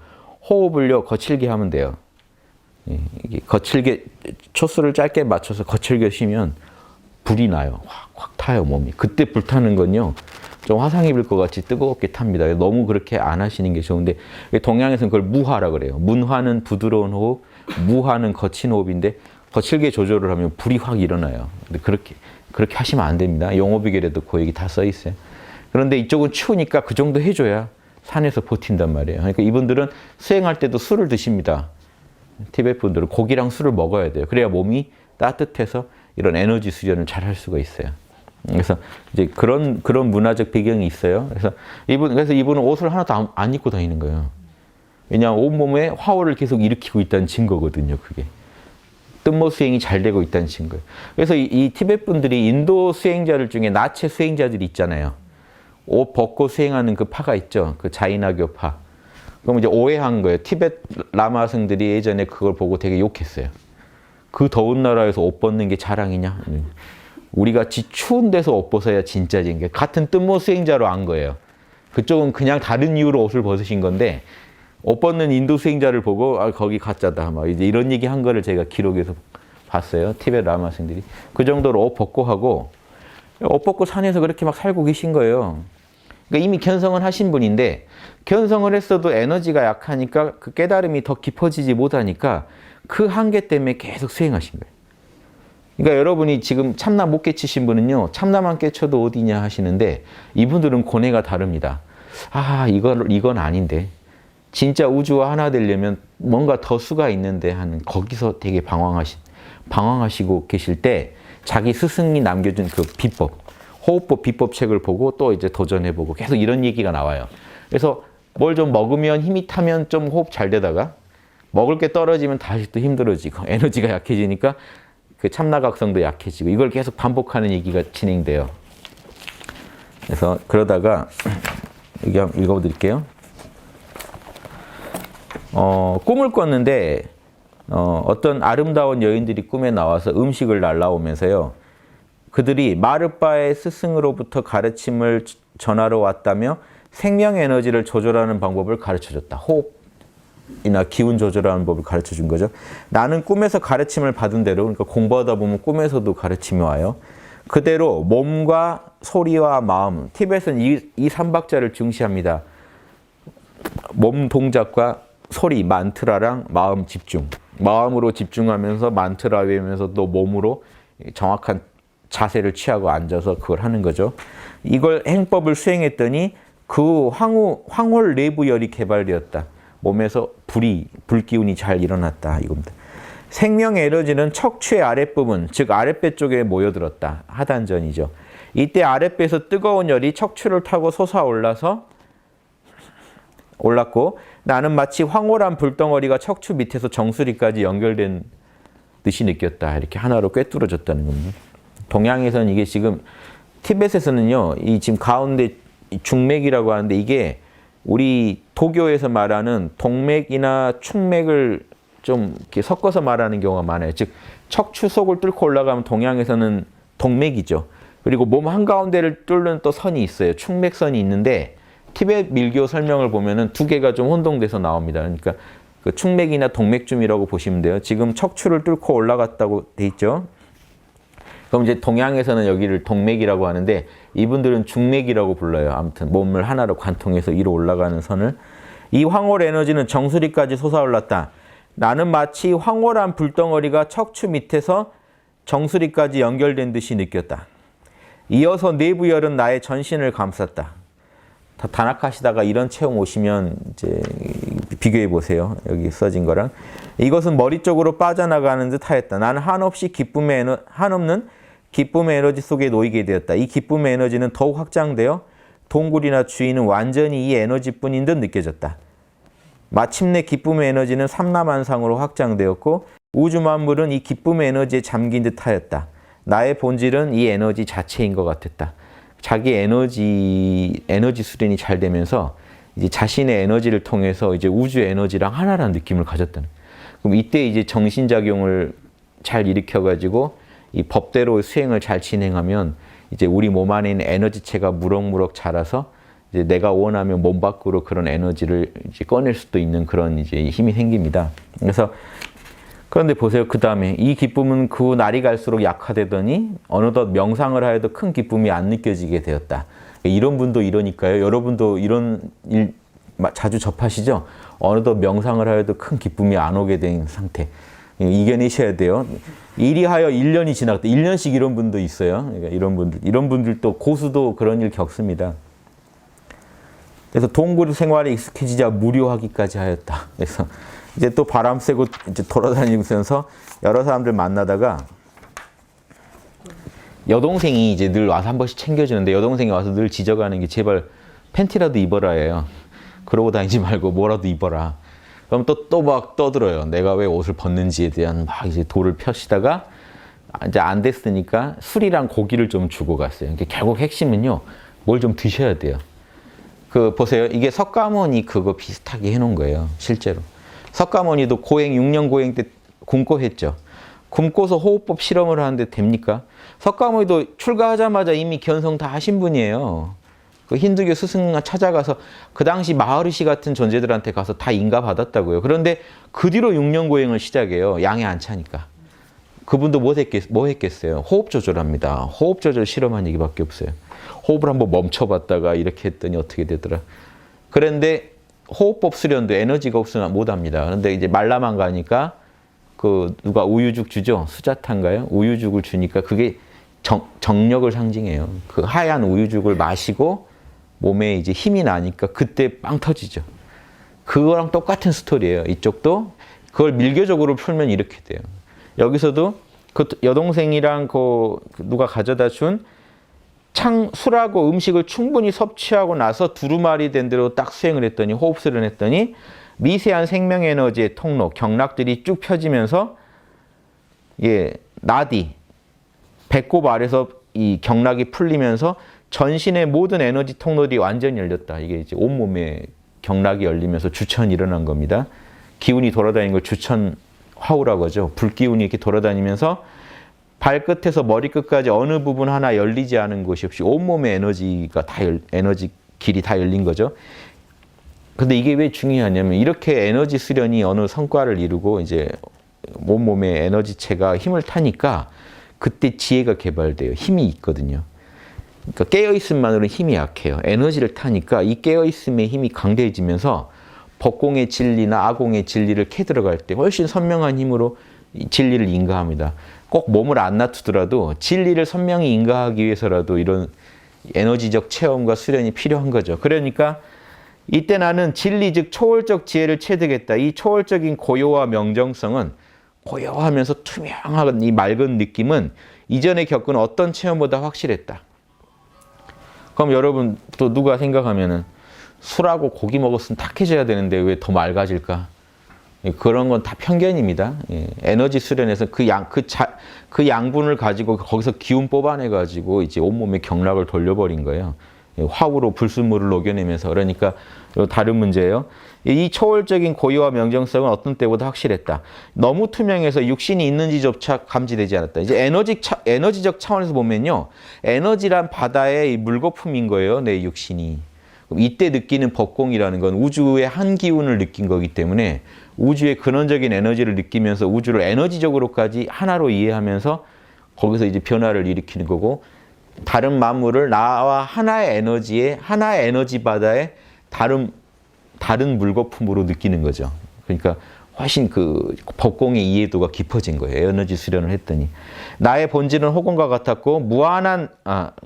호흡을요 거칠게 하면 돼요. 이게 거칠게 초수를 짧게 맞춰서 거칠게 쉬면 불이 나요. 확 타요 몸이. 그때 불타는 건요. 좀 화상 입을 것 같이 뜨겁게 탑니다. 너무 그렇게 안 하시는 게 좋은데 동양에서는 그걸 무화라 그래요. 문화는 부드러운 호흡, 무화는 거친 호흡인데 거칠게 조절을 하면 불이 확 일어나요. 근데 그렇게 하시면 안 됩니다. 용어비결에도 그 얘기 다 써 있어요. 그런데 이쪽은 추우니까 그 정도 해줘야 산에서 버틴단 말이에요. 그러니까 이분들은 수행할 때도 술을 드십니다. 티베트 분들은 고기랑 술을 먹어야 돼요. 그래야 몸이 따뜻해서 이런 에너지 수련을 잘 할 수가 있어요. 그래서 이제 그런 문화적 배경이 있어요. 그래서 이분은 옷을 하나도 안 입고 다니는 거예요. 왜냐하면 온몸에 화호를 계속 일으키고 있다는 증거거든요. 그게 뜸모 수행이 잘 되고 있다는 증거예요. 그래서 이 티베트 분들이 인도 수행자들 중에 나체 수행자들이 있잖아요. 옷 벗고 수행하는 그 파가 있죠. 그 자이나교 파. 그럼 이제 오해한 거예요. 티베트 라마승들이 예전에 그걸 보고 되게 욕했어요. 그 더운 나라에서 옷 벗는 게 자랑이냐? 우리같이 추운 데서 옷 벗어야 진짜지. 같은 뜸모 수행자로 안 거예요. 그쪽은 그냥 다른 이유로 옷을 벗으신 건데 옷 벗는 인도 수행자를 보고 거기 가짜다. 막 이제 이런 얘기 한 거를 제가 기록에서 봤어요. 티베트 라마승들이. 그 정도로 옷 벗고 하고 옷 벗고 산에서 그렇게 막 살고 계신 거예요. 그러니까 이미 견성은 하신 분인데 견성을 했어도 에너지가 약하니까 그 깨달음이 더 깊어지지 못하니까 그 한계 때문에 계속 수행하신 거예요. 그러니까 여러분이 지금 참나 못 깨치신 분은요. 참나만 깨쳐도 어디냐 하시는데 이분들은 고뇌가 다릅니다. 이건 아닌데. 진짜 우주와 하나 되려면 뭔가 더 수가 있는데 하는 거기서 되게 방황하시고 계실 때 자기 스승이 남겨준 그 비법, 호흡법 비법 책을 보고 또 이제 도전해보고 계속 이런 얘기가 나와요. 그래서 뭘 좀 먹으면 힘이 타면 좀 호흡 잘 되다가 먹을 게 떨어지면 다시 또 힘들어지고 에너지가 약해지니까 그 참나각성도 약해지고 이걸 계속 반복하는 얘기가 진행돼요. 그래서 그러다가 여기 한번 읽어드릴게요. 꿈을 꿨는데 어떤 아름다운 여인들이 꿈에 나와서 음식을 날라오면서요. 그들이 마르바의 스승으로부터 가르침을 전하러 왔다며 생명 에너지를 조절하는 방법을 가르쳐줬다. 호흡이나 기운 조절하는 법을 가르쳐준 거죠. 나는 꿈에서 가르침을 받은 대로, 그러니까 공부하다 보면 꿈에서도 가르침이 와요. 그대로 몸과 소리와 마음, 티벳은 이 삼박자를 중시합니다. 몸 동작과 소리, 만트라랑 마음 집중. 마음으로 집중하면서 만트라 외우면서 또 몸으로 정확한 자세를 취하고 앉아서 그걸 하는 거죠. 이걸 행법을 수행했더니 그 황홀 내부열이 개발되었다. 몸에서 불기운이 잘 일어났다. 이겁니다. 생명 에너지는 척추의 아랫부분, 즉 아랫배 쪽에 모여들었다. 하단전이죠. 이때 아랫배에서 뜨거운 열이 척추를 타고 올랐고 나는 마치 황홀한 불덩어리가 척추 밑에서 정수리까지 연결된 듯이 느꼈다. 이렇게 하나로 꿰뚫어졌다는 겁니다. 동양에서는 이게 지금 티벳에서는요. 이 지금 가운데 중맥이라고 하는데 이게 우리 도교에서 말하는 동맥이나 충맥을 좀 이렇게 섞어서 말하는 경우가 많아요. 즉 척추 속을 뚫고 올라가면 동양에서는 동맥이죠. 그리고 몸 한가운데를 뚫는 또 선이 있어요. 충맥선이 있는데 티벳 밀교 설명을 보면은 두 개가 좀 혼동돼서 나옵니다. 그러니까 그 충맥이나 동맥줌이라고 보시면 돼요. 지금 척추를 뚫고 올라갔다고 돼 있죠. 그럼 이제 동양에서는 여기를 동맥이라고 하는데 이분들은 중맥이라고 불러요. 아무튼 몸을 하나로 관통해서 위로 올라가는 선을. 이 황홀 에너지는 정수리까지 솟아올랐다. 나는 마치 황홀한 불덩어리가 척추 밑에서 정수리까지 연결된 듯이 느꼈다. 이어서 내부열은 나의 전신을 감쌌다. 단학하시다가 이런 체험 오시면 이제 비교해 보세요. 여기 써진 거랑. 이것은 머리 쪽으로 빠져나가는 듯 하였다. 나는 한없는 기쁨의 에너지 속에 놓이게 되었다. 이 기쁨의 에너지는 더욱 확장되어 동굴이나 주인은 완전히 이 에너지뿐인 듯 느껴졌다. 마침내 기쁨의 에너지는 삼라만상으로 확장되었고 우주 만물은 이 기쁨의 에너지에 잠긴 듯 하였다. 나의 본질은 이 에너지 자체인 것 같았다. 자기 에너지 수련이 잘 되면서 이제 자신의 에너지를 통해서 이제 우주 에너지랑 하나라는 느낌을 가졌다는. 그럼 이때 이제 정신작용을 잘 일으켜가지고 이 법대로 수행을 잘 진행하면 이제 우리 몸 안에 있는 에너지체가 무럭무럭 자라서 이제 내가 원하면 몸 밖으로 그런 에너지를 이제 꺼낼 수도 있는 그런 이제 힘이 생깁니다. 그런데 보세요. 그 다음에 이 기쁨은 그 날이 갈수록 약화되더니 어느덧 명상을 하여도 큰 기쁨이 안 느껴지게 되었다. 이런 분도 이러니까요. 여러분도 이런 일 자주 접하시죠? 어느덧 명상을 하여도 큰 기쁨이 안 오게 된 상태. 이겨내셔야 돼요. 일이 하여 1년이 지나갔다. 1년씩 이런 분도 있어요. 그러니까 이런 분들도 고수도 그런 일 겪습니다. 그래서 동굴 생활에 익숙해지자 무료하기까지 하였다. 그래서 이제 또 바람 쐬고 이제 돌아다니면서 여러 사람들 만나다가 여동생이 이제 늘 와서 한 번씩 챙겨주는데 여동생이 와서 늘 지적하는 게 제발 팬티라도 입어라예요. 그러고 다니지 말고 뭐라도 입어라. 그럼 또 막 떠들어요. 내가 왜 옷을 벗는지에 대한 막 이제 돌을 펴시다가 이제 안 됐으니까 술이랑 고기를 좀 주고 갔어요. 그러니까 결국 핵심은요, 뭘 좀 드셔야 돼요. 그 보세요. 이게 석가모니 그거 비슷하게 해놓은 거예요. 실제로. 석가모니도 고행 6년 고행 때 굶고 했죠. 굶고서 호흡법 실험을 하는데 됩니까? 석가모니도 출가하자마자 이미 견성 다 하신 분이에요. 그 힌두교 스승 찾아가서 그 당시 마하르시 같은 존재들한테 가서 다 인가 받았다고요. 그런데 그 뒤로 6년 고행을 시작해요. 양이 안 차니까. 그분도 뭐 했겠어요? 호흡 조절합니다. 호흡 조절 실험한 얘기밖에 없어요. 호흡을 한번 멈춰봤다가 이렇게 했더니 어떻게 되더라. 그런데 호흡법 수련도 에너지가 없으면 못합니다. 그런데 이제 말라만 가니까 그 누가 우유죽 주죠? 수자탄가요? 우유죽을 주니까 그게 정력을 상징해요. 그 하얀 우유죽을 마시고 몸에 이제 힘이 나니까 그때 빵 터지죠. 그거랑 똑같은 스토리예요. 이쪽도 그걸 밀교적으로 풀면 이렇게 돼요. 여기서도 그 여동생이랑 그 누가 가져다 준 술하고 음식을 충분히 섭취하고 나서 두루마리 된 대로 딱 수행을 했더니 호흡 수련했더니 미세한 생명 에너지의 통로 경락들이 쭉 펴지면서 나디 배꼽 아래서 이 경락이 풀리면서 전신의 모든 에너지 통로들이 완전히 열렸다. 이게 이제 온몸에 경락이 열리면서 주천이 일어난 겁니다. 기운이 돌아다니는 걸 주천 화우라고 하죠. 불기운이 이렇게 돌아다니면서 발끝에서 머리끝까지 어느 부분 하나 열리지 않은 곳이 없이 온몸의 에너지가 에너지 길이 다 열린 거죠. 근데 이게 왜 중요하냐면 이렇게 에너지 수련이 어느 성과를 이루고 이제 온몸의 에너지체가 힘을 타니까 그때 지혜가 개발돼요. 힘이 있거든요. 그러니까 깨어있음만으로는 힘이 약해요. 에너지를 타니까 이 깨어있음의 힘이 강대해지면서 법공의 진리나 아공의 진리를 캐 들어갈 때 훨씬 선명한 힘으로 진리를 인가합니다. 꼭 몸을 안 놔두더라도 진리를 선명히 인가하기 위해서라도 이런 에너지적 체험과 수련이 필요한 거죠. 그러니까 이때 나는 진리 즉 초월적 지혜를 체득했다. 이 초월적인 고요와 명정성은 고요하면서 투명한 이 맑은 느낌은 이전에 겪은 어떤 체험보다 확실했다. 그럼 여러분 또 누가 생각하면은 술하고 고기 먹었으면 탁해져야 되는데 왜 더 맑아질까? 그런 건 다 편견입니다. 에너지 수련에서 그 양분을 가지고 거기서 기운 뽑아내가지고 이제 온몸에 경락을 돌려버린 거예요. 화우로 불순물을 녹여내면서. 그러니까 다른 문제예요. 이 초월적인 고유와 명정성은 어떤 때보다 확실했다. 너무 투명해서 육신이 있는지조차 감지되지 않았다. 이제 에너지적 차원에서 보면요. 에너지란 바다의 물거품인 거예요. 내 육신이. 이때 느끼는 법공이라는 건 우주의 한 기운을 느낀 거기 때문에 우주의 근원적인 에너지를 느끼면서 우주를 에너지적으로까지 하나로 이해하면서 거기서 이제 변화를 일으키는 거고 다른 만물을 나와 하나의 에너지 바다에 다른 물거품으로 느끼는 거죠. 그러니까 훨씬 그 법공의 이해도가 깊어진 거예요. 에너지 수련을 했더니. 나의 본질은 호공과 같았고 무한한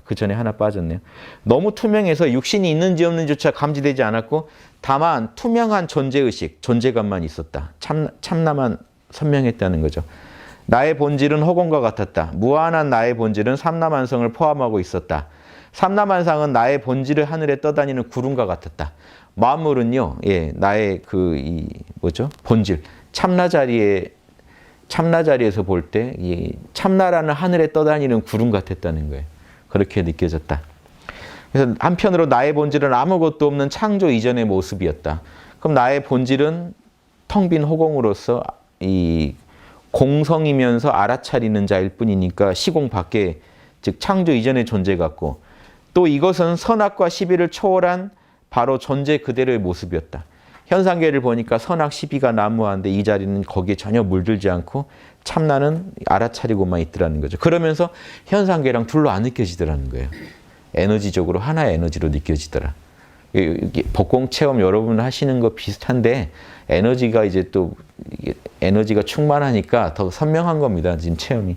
그 전에 하나 빠졌네요. 너무 투명해서 육신이 있는지 없는지조차 감지되지 않았고 다만 투명한 존재의식, 존재감만 있었다. 참나만 선명했다는 거죠. 나의 본질은 호공과 같았다. 무한한 나의 본질은 삼라만성을 포함하고 있었다. 삼라만상은 나의 본질을 하늘에 떠다니는 구름과 같았다. 만물은요, 나의 본질, 참나 자리에서 볼 때, 이 참나라는 하늘에 떠다니는 구름 같았다는 거예요. 그렇게 느껴졌다. 그래서 한편으로 나의 본질은 아무것도 없는 창조 이전의 모습이었다. 그럼 나의 본질은 텅 빈 호공으로서 이 공성이면서 알아차리는 자일 뿐이니까 시공 밖에, 즉 창조 이전의 존재 같고, 또 이것은 선악과 시비를 초월한 바로 존재 그대로의 모습이었다. 현상계를 보니까 선악 시비가 난무한데 이 자리는 거기에 전혀 물들지 않고 참나는 알아차리고만 있더라는 거죠. 그러면서 현상계랑 둘로 안 느껴지더라는 거예요. 에너지적으로 하나의 에너지로 느껴지더라. 법공 체험 여러분 하시는 거 비슷한데 에너지가 이제 또 에너지가 충만하니까 더 선명한 겁니다. 지금 체험이.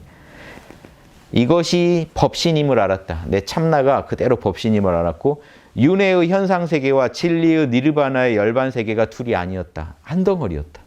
이것이 법신임을 알았다. 내 참나가 그대로 법신임을 알았고 윤회의 현상세계와 진리의 니르바나의 열반세계가 둘이 아니었다. 한 덩어리였다.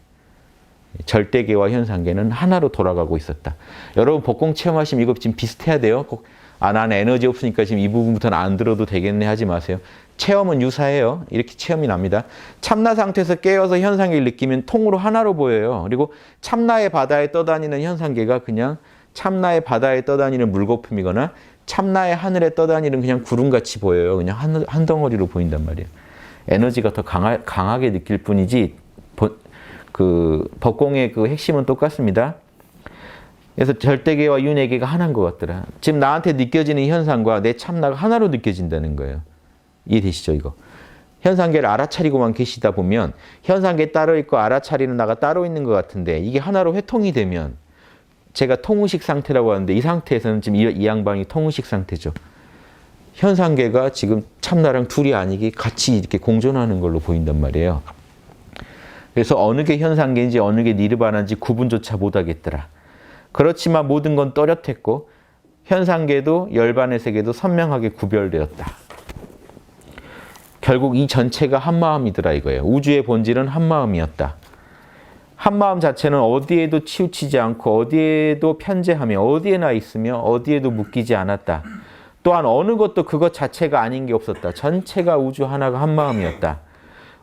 절대계와 현상계는 하나로 돌아가고 있었다. 여러분 복공 체험하시면 이거 지금 비슷해야 돼요. 꼭 나는 에너지 없으니까 지금 이 부분부터는 안 들어도 되겠네 하지 마세요. 체험은 유사해요. 이렇게 체험이 납니다. 참나 상태에서 깨어서 현상계를 느끼면 통으로 하나로 보여요. 그리고 참나의 바다에 떠다니는 현상계가 그냥 참나의 바다에 떠다니는 물거품이거나 참나의 하늘에 떠다니는 그냥 구름같이 보여요. 그냥 한 덩어리로 보인단 말이에요. 에너지가 더 강하게 느낄 뿐이지 그 법공의 그 핵심은 똑같습니다. 그래서 절대계와 윤회계가 하나인 것 같더라. 지금 나한테 느껴지는 현상과 내 참나가 하나로 느껴진다는 거예요. 이해되시죠, 이거? 현상계를 알아차리고만 계시다 보면 현상계 따로 있고 알아차리는 나가 따로 있는 것 같은데 이게 하나로 회통이 되면 제가 통의식 상태라고 하는데 이 상태에서는 지금 이 양반이 통의식 상태죠. 현상계가 지금 참나랑 둘이 아니게 같이 이렇게 공존하는 걸로 보인단 말이에요. 그래서 어느 게 현상계인지 어느 게 니르바나인지 구분조차 못하겠더라. 그렇지만 모든 건 또렷했고 현상계도 열반의 세계도 선명하게 구별되었다. 결국 이 전체가 한마음이더라 이거예요. 우주의 본질은 한마음이었다. 한마음 자체는 어디에도 치우치지 않고 어디에도 편재하며 어디에나 있으며 어디에도 묶이지 않았다. 또한 어느 것도 그것 자체가 아닌 게 없었다. 전체가 우주 하나가 한마음이었다.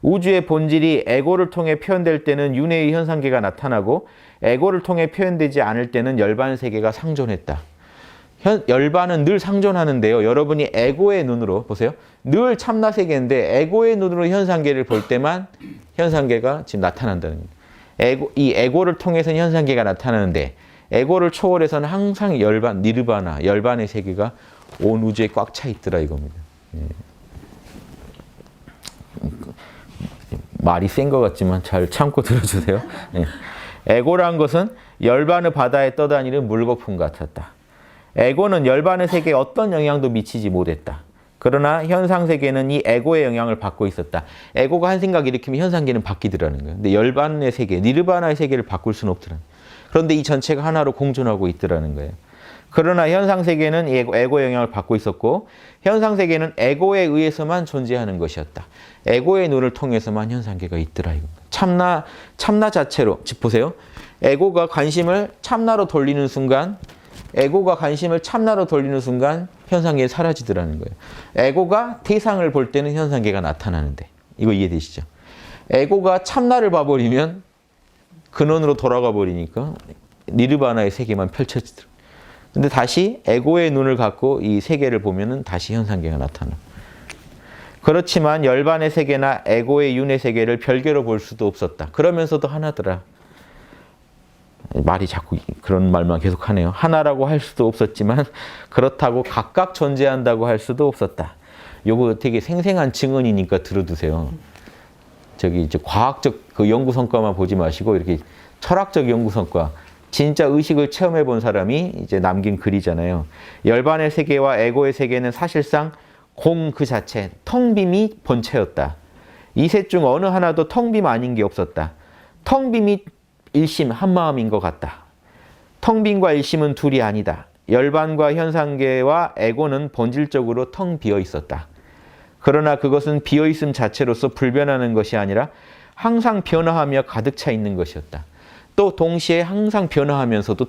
우주의 본질이 에고를 통해 표현될 때는 윤회의 현상계가 나타나고 에고를 통해 표현되지 않을 때는 열반 세계가 상존했다. 열반은 늘 상존하는데요. 여러분이 에고의 눈으로 보세요. 늘 참나 세계인데 에고의 눈으로 현상계를 볼 때만 현상계가 지금 나타난다는 거예요. 이 에고를 통해서는 현상계가 나타나는데 에고를 초월해서는 항상 열반, 니르바나, 열반의 세계가 온 우주에 꽉 차 있더라 이겁니다. 말이 센 것 같지만 잘 참고 들어주세요. 에고란 것은 열반의 바다에 떠다니는 물거품 같았다. 에고는 열반의 세계에 어떤 영향도 미치지 못했다. 그러나 현상세계는 이 에고의 영향을 받고 있었다. 에고가 한 생각 일으키면 현상계는 바뀌더라는 거예요. 근데 열반의 세계, 니르바나의 세계를 바꿀 수는 없더라. 그런데 이 전체가 하나로 공존하고 있더라는 거예요. 그러나 현상세계는 에고의 영향을 받고 있었고 현상세계는 에고에 의해서만 존재하는 것이었다. 에고의 눈을 통해서만 현상계가 있더라. 참나 자체로, 즉 보세요. 에고가 관심을 참나로 돌리는 순간 현상계가 사라지더라는 거예요. 에고가 대상을 볼 때는 현상계가 나타나는데 이거 이해되시죠? 에고가 참나를 봐버리면 근원으로 돌아가 버리니까 니르바나의 세계만 펼쳐지더라고요. 근데 다시 에고의 눈을 갖고 이 세계를 보면은 다시 현상계가 나타나. 그렇지만 열반의 세계나 에고의 윤의 세계를 별개로 볼 수도 없었다. 그러면서도 하나더라. 말이 자꾸 그런 말만 계속 하네요. 하나라고 할 수도 없었지만 그렇다고 각각 존재한다고 할 수도 없었다. 요거 되게 생생한 증언이니까 들어두세요. 저기 이제 과학적 그 연구 성과만 보지 마시고 이렇게 철학적 연구 성과, 진짜 의식을 체험해 본 사람이 이제 남긴 글이잖아요. 열반의 세계와 에고의 세계는 사실상 공 그 자체, 텅빔이 본체였다. 이 셋 중 어느 하나도 텅빔 아닌 게 없었다. 텅빔이 일심 한마음인 것 같다. 텅빔과 일심은 둘이 아니다. 열반과 현상계와 에고는 본질적으로 텅 비어 있었다. 그러나 그것은 비어 있음 자체로서 불변하는 것이 아니라 항상 변화하며 가득 차 있는 것이었다. 또 동시에 항상 변화하면서도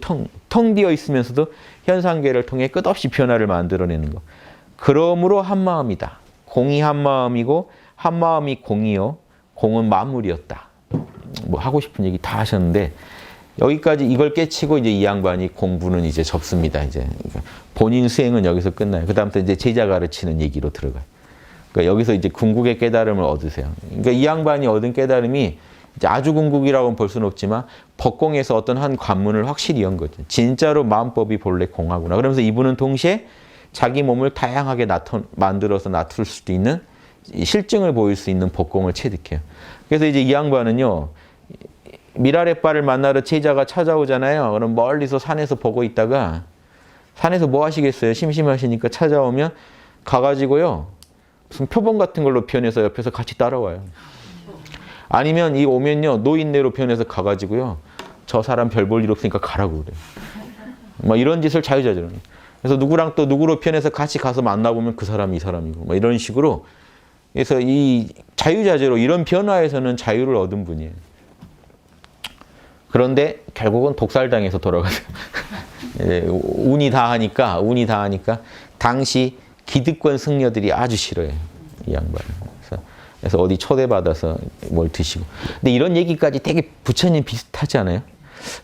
텅 비어 있으면서도 현상계를 통해 끝없이 변화를 만들어내는 것. 그러므로 한마음이다. 공이 한마음이고 한마음이 공이요. 공은 만물이었다. 뭐 하고 싶은 얘기 다 하셨는데 여기까지 이걸 깨치고 이제 이 양반이 공부는 이제 접습니다. 이제 본인 수행은 여기서 끝나요. 그다음부터 이제 제자 가르치는 얘기로 들어가요. 그러니까 여기서 이제 궁극의 깨달음을 얻으세요. 그러니까 이 양반이 얻은 깨달음이 이제 아주 궁극이라고는 볼 수는 없지만 법공에서 어떤 한 관문을 확실히 연 거죠. 진짜로 마음법이 본래 공하구나. 그러면서 이분은 동시에 자기 몸을 다양하게 만들어서 낮출 수도 있는 실증을 보일 수 있는 법공을 체득해요. 그래서 이제 이 양반은요. 미라레빠를 만나러 제자가 찾아오잖아요. 그럼 멀리서 산에서 보고 있다가 산에서 뭐 하시겠어요? 심심하시니까 찾아오면 가가지고요. 무슨 표본 같은 걸로 변해서 옆에서 같이 따라와요. 아니면 이 오면요. 노인네로 변해서 가가지고요. 저 사람 별 볼 일 없으니까 가라고 그래요. 막 이런 짓을 자유자재로. 그래서 누구랑 또 누구로 변해서 같이 가서 만나보면 그 사람이 이 사람이고 막 이런 식으로 그래서 이 자유자재로 이런 변화에서는 자유를 얻은 분이에요. 그런데 결국은 독살당해서 돌아가세요. 예, 운이 다 하니까 당시 기득권 승려들이 아주 싫어해요. 이 양반을. 그래서 어디 초대받아서 뭘 드시고. 근데 이런 얘기까지 되게 부처님 비슷하지 않아요?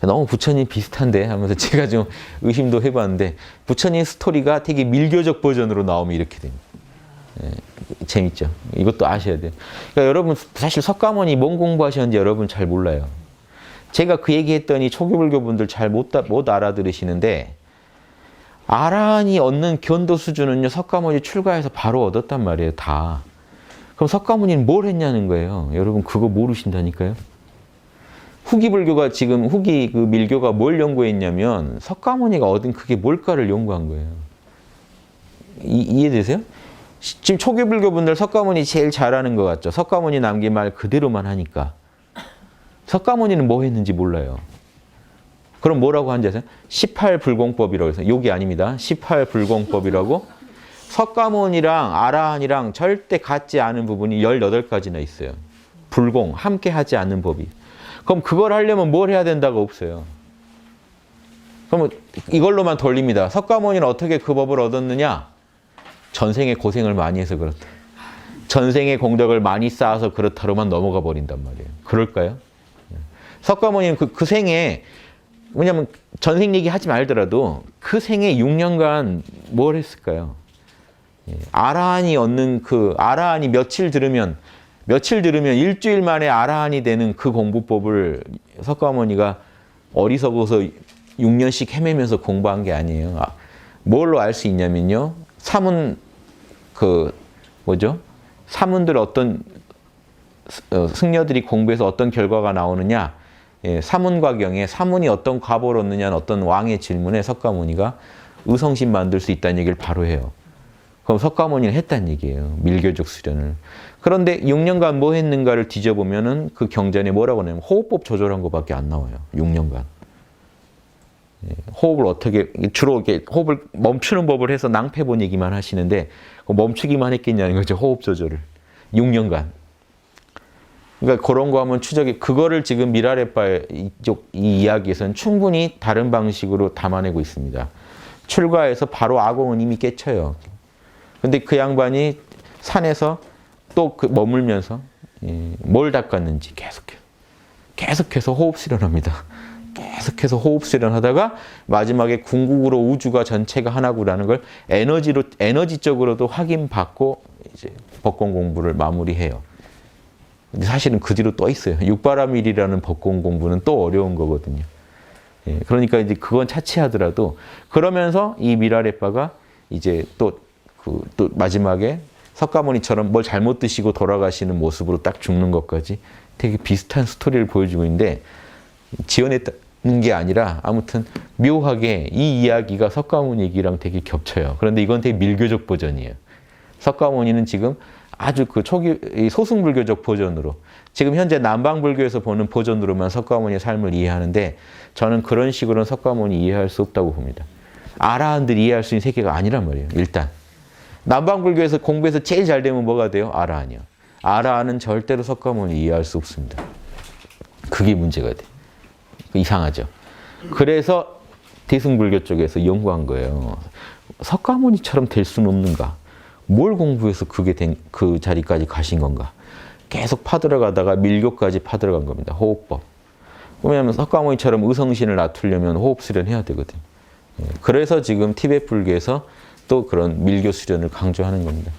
너무 부처님 비슷한데 하면서 제가 좀 의심도 해봤는데 부처님 스토리가 되게 밀교적 버전으로 나오면 이렇게 됩니다. 예, 재밌죠? 이것도 아셔야 돼요. 그러니까 여러분 사실 석가모니 뭔 공부하셨는지 여러분 잘 몰라요. 제가 그 얘기했더니 초기불교 분들 잘 못 알아들으시는데 아라한이 얻는 견도 수준은요 석가모니 출가해서 바로 얻었단 말이에요. 다. 그럼 석가모니는 뭘 했냐는 거예요. 여러분 그거 모르신다니까요. 후기 불교가 지금 후기 그 밀교가 뭘 연구했냐면 석가모니가 얻은 그게 뭘까를 연구한 거예요. 이해되세요? 지금 초기 불교 분들 석가모니 제일 잘하는 것 같죠. 석가모니 남긴 말 그대로만 하니까. 석가모니는 뭐 했는지 몰라요. 그럼 뭐라고 한지 아세요? 18불공법이라고 해서 욕이 아닙니다. 18불공법이라고 석가모니랑 아라한이랑 절대 같지 않은 부분이 18가지나 있어요. 불공, 함께 하지 않는 법이. 그럼 그걸 하려면 뭘 해야 된다가 없어요. 그러면 이걸로만 돌립니다. 석가모니는 어떻게 그 법을 얻었느냐? 전생에 고생을 많이 해서 그렇다. 전생에 공덕을 많이 쌓아서 그렇다로만 넘어가 버린단 말이에요. 그럴까요? 석가모니는 그 생에, 왜냐면 전생 얘기 하지 말더라도 그 생에 6년간 뭘 했을까요? 아라한이 얻는 아라한이 며칠 들으면 일주일 만에 아라한이 되는 그 공부법을 석가모니가 어리석어서 6년씩 헤매면서 공부한 게 아니에요. 뭘로 알 수 있냐면요. 사문들 어떤 승려들이 공부해서 어떤 결과가 나오느냐. 사문과경에 사문이 어떤 과보를 얻느냐는 어떤 왕의 질문에 석가모니가 의성신 만들 수 있다는 얘기를 바로 해요. 그럼 석가모니는 했다는 얘기예요. 밀교적 수련을. 그런데 6년간 뭐 했는가를 뒤져보면은 그 경전에 뭐라고 하냐면 호흡법 조절한 것밖에 안 나와요. 6년간. 호흡을 어떻게, 주로 이렇게 호흡을 멈추는 법을 해서 낭패본 얘기만 하시는데 멈추기만 했겠냐는 거죠. 호흡 조절을. 6년간. 그러니까 그런 거 하면 그거를 지금 미라레파 이 이야기에서는 충분히 다른 방식으로 담아내고 있습니다. 출가해서 바로 악공은 이미 깨쳐요. 근데 그 양반이 산에서 또 머물면서 뭘 닦았는지 계속해서 호흡 수련합니다. 계속해서 호흡 수련하다가 마지막에 궁극으로 우주가 전체가 하나구라는 걸 에너지적으로도 확인받고 이제 법공 공부를 마무리해요. 근데 사실은 그 뒤로 또 있어요. 육바라밀이라는 법공 공부는 또 어려운 거거든요. 그러니까 이제 그건 차치하더라도 그러면서 이 미라레빠가 이제 또 마지막에 석가모니처럼 뭘 잘못 드시고 돌아가시는 모습으로 딱 죽는 것까지 되게 비슷한 스토리를 보여주고 있는데 지어냈다는 게 아니라 아무튼 묘하게 이 이야기가 석가모니 얘기랑 되게 겹쳐요. 그런데 이건 되게 밀교적 버전이에요. 석가모니는 지금 아주 그 초기 소승불교적 버전으로 지금 현재 남방불교에서 보는 버전으로만 석가모니의 삶을 이해하는데 저는 그런 식으로는 석가모니 이해할 수 없다고 봅니다. 아라한들이 이해할 수 있는 세계가 아니란 말이에요. 일단 남방불교에서 공부해서 제일 잘 되면 뭐가 돼요? 아라한이요. 아라한은 절대로 석가모니 이해할 수 없습니다. 그게 문제가 돼. 이상하죠. 그래서 대승불교 쪽에서 연구한 거예요. 석가모니처럼 될 수는 없는가? 뭘 공부해서 그게 그 자리까지 가신 건가? 계속 파들어가다가 밀교까지 파들어간 겁니다. 호흡법. 왜냐하면 석가모니처럼 의성신을 낮추려면 호흡 수련해야 되거든요. 그래서 지금 티베트 불교에서 또 그런 밀교 수련을 강조하는 겁니다.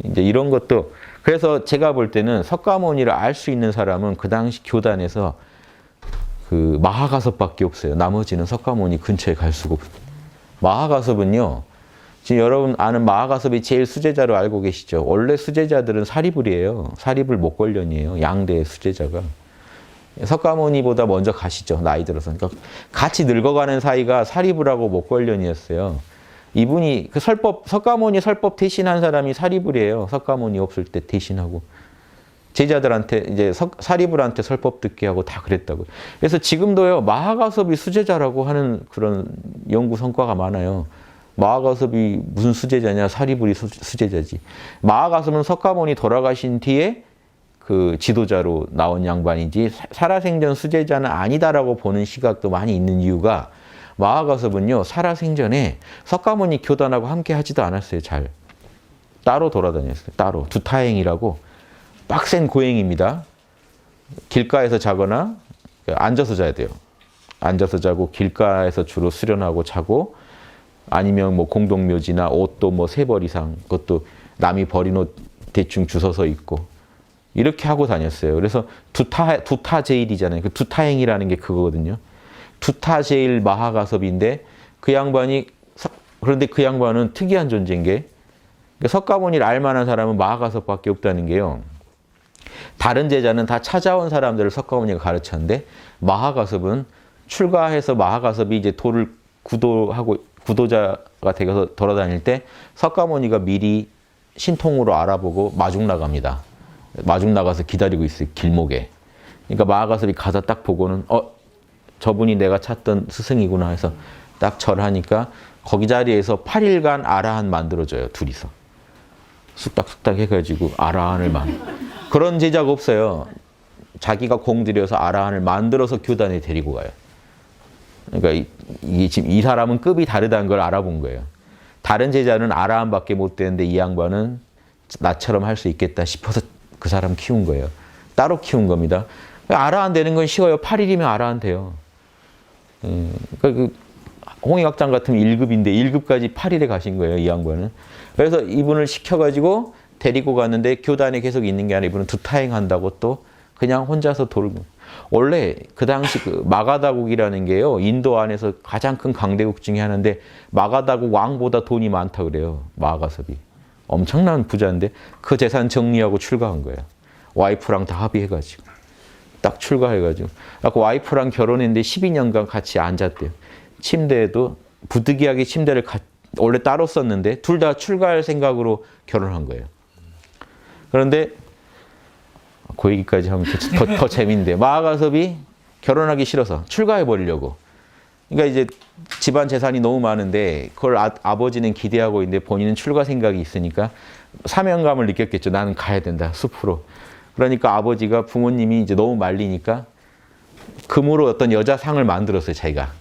이제 이런 것도 그래서 제가 볼 때는 석가모니를 알 수 있는 사람은 그 당시 교단에서 그 마하가섭밖에 없어요. 나머지는 석가모니 근처에 갈 수가 없어요. 마하가섭은요. 지금 여러분 아는 마하가섭이 제일 수제자로 알고 계시죠? 원래 수제자들은 사리불이에요. 사리불 목걸련이에요. 양대 수제자가. 석가모니보다 먼저 가시죠. 나이 들어서. 그러니까 같이 늙어가는 사이가 사리불하고 목걸련이었어요. 이분이 그 석가모니 설법 대신한 사람이 사리불이에요. 석가모니 없을 때 대신하고. 제자들한테 이제 사리불한테 설법 듣게 하고 다 그랬다고. 그래서 지금도요. 마하가섭이 수제자라고 하는 그런 연구 성과가 많아요. 마하가섭이 무슨 수제자냐? 사리불이 수제자지. 마하가섭은 석가모니 돌아가신 뒤에 그 지도자로 나온 양반이지 살아생전 수제자는 아니다라고 보는 시각도 많이 있는 이유가 마하가섭은요 살아생전에 석가모니 교단하고 함께 하지도 않았어요. 잘 따로 돌아다녔어요. 따로 두타행이라고 빡센 고행입니다. 길가에서 자거나 앉아서 자야 돼요. 앉아서 자고 길가에서 주로 수련하고 자고 아니면 뭐 공동묘지나 옷도 뭐 3벌 이상 그것도 남이 버린 옷 대충 주워서 입고 이렇게 하고 다녔어요. 그래서 두타제일이잖아요. 그 두타행이라는 게 그거거든요. 두타제일 마하가섭인데 그런데 그 양반은 특이한 존재인 게 석가모니를 알만한 사람은 마하가섭밖에 없다는 게요. 다른 제자는 다 찾아온 사람들을 석가모니가 가르쳤는데 마하가섭은 출가해서 마하가섭이 이제 도를 구도자가 되어서 돌아다닐 때 석가모니가 미리 신통으로 알아보고 마중 나갑니다. 마중 나가서 기다리고 있어요. 길목에. 그러니까 마하가섭이 가서 딱 보고는 저분이 내가 찾던 스승이구나 해서 딱 절하니까 거기 자리에서 8일간 아라한 만들어줘요. 둘이서. 쑥닥쑥닥 해가지고 아라한을 그런 제자가 없어요. 자기가 공들여서 아라한을 만들어서 교단에 데리고 가요. 그러니까 이게 지금 이 사람은 급이 다르다는 걸 알아본 거예요. 다른 제자는 아라한밖에 못 되는데 이 양반은 나처럼 할 수 있겠다 싶어서 그 사람 키운 거예요. 따로 키운 겁니다. 아라한 되는 건 쉬워요. 8일이면 아라한 돼요. 그러니까 그 홍익학장 같으면 1급인데 1급까지 8일에 가신 거예요. 이 양반은. 그래서 이분을 시켜가지고 데리고 갔는데 교단에 계속 있는 게 아니라 이분은 두타행 한다고 또 그냥 혼자서 돌고. 원래 그 당시 그 마가다국이라는 게요. 인도 안에서 가장 큰 강대국 중에 하나인데 마가다국 왕보다 돈이 많다 그래요. 마하가섭이. 엄청난 부자인데 그 재산 정리하고 출가한 거예요. 와이프랑 다 합의해가지고. 딱 출가해가지고. 그 와이프랑 결혼했는데 12년간 같이 앉았대요. 침대에도 부득이하게 침대를 원래 따로 썼는데 둘 다 출가할 생각으로 결혼한 거예요. 그런데 그 얘기까지 하면 더 재밌는데 마하가섭이 결혼하기 싫어서 출가해 버리려고. 그러니까 이제 집안 재산이 너무 많은데 그걸 아버지는 기대하고 있는데 본인은 출가 생각이 있으니까 사명감을 느꼈겠죠. 나는 가야 된다. 숲으로. 그러니까 아버지가 부모님이 이제 너무 말리니까 금으로 어떤 여자상을 만들었어요. 자기가.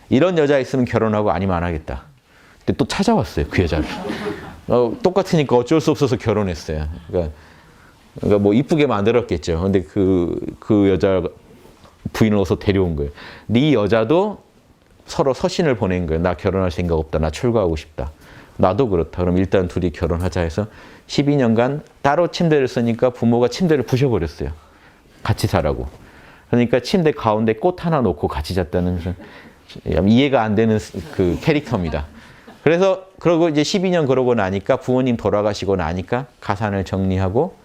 이런 여자 있으면 결혼하고 아니면 안 하겠다. 근데 또 찾아왔어요. 그 여자를. 똑같으니까 어쩔 수 없어서 결혼했어요. 그러니까 뭐 이쁘게 만들었겠죠. 근데 그 여자 부인을 어서 데려온 거예요. 네 여자도 서로 서신을 보낸 거예요. 나 결혼할 생각 없다. 나 출가하고 싶다. 나도 그렇다. 그럼 일단 둘이 결혼하자 해서 12년간 따로 침대를 쓰니까 부모가 침대를 부셔버렸어요. 같이 자라고. 그러니까 침대 가운데 꽃 하나 놓고 같이 잤다는 이해가 안 되는 그 캐릭터입니다. 그래서 그러고 이제 12년 그러고 나니까 부모님 돌아가시고 나니까 가산을 정리하고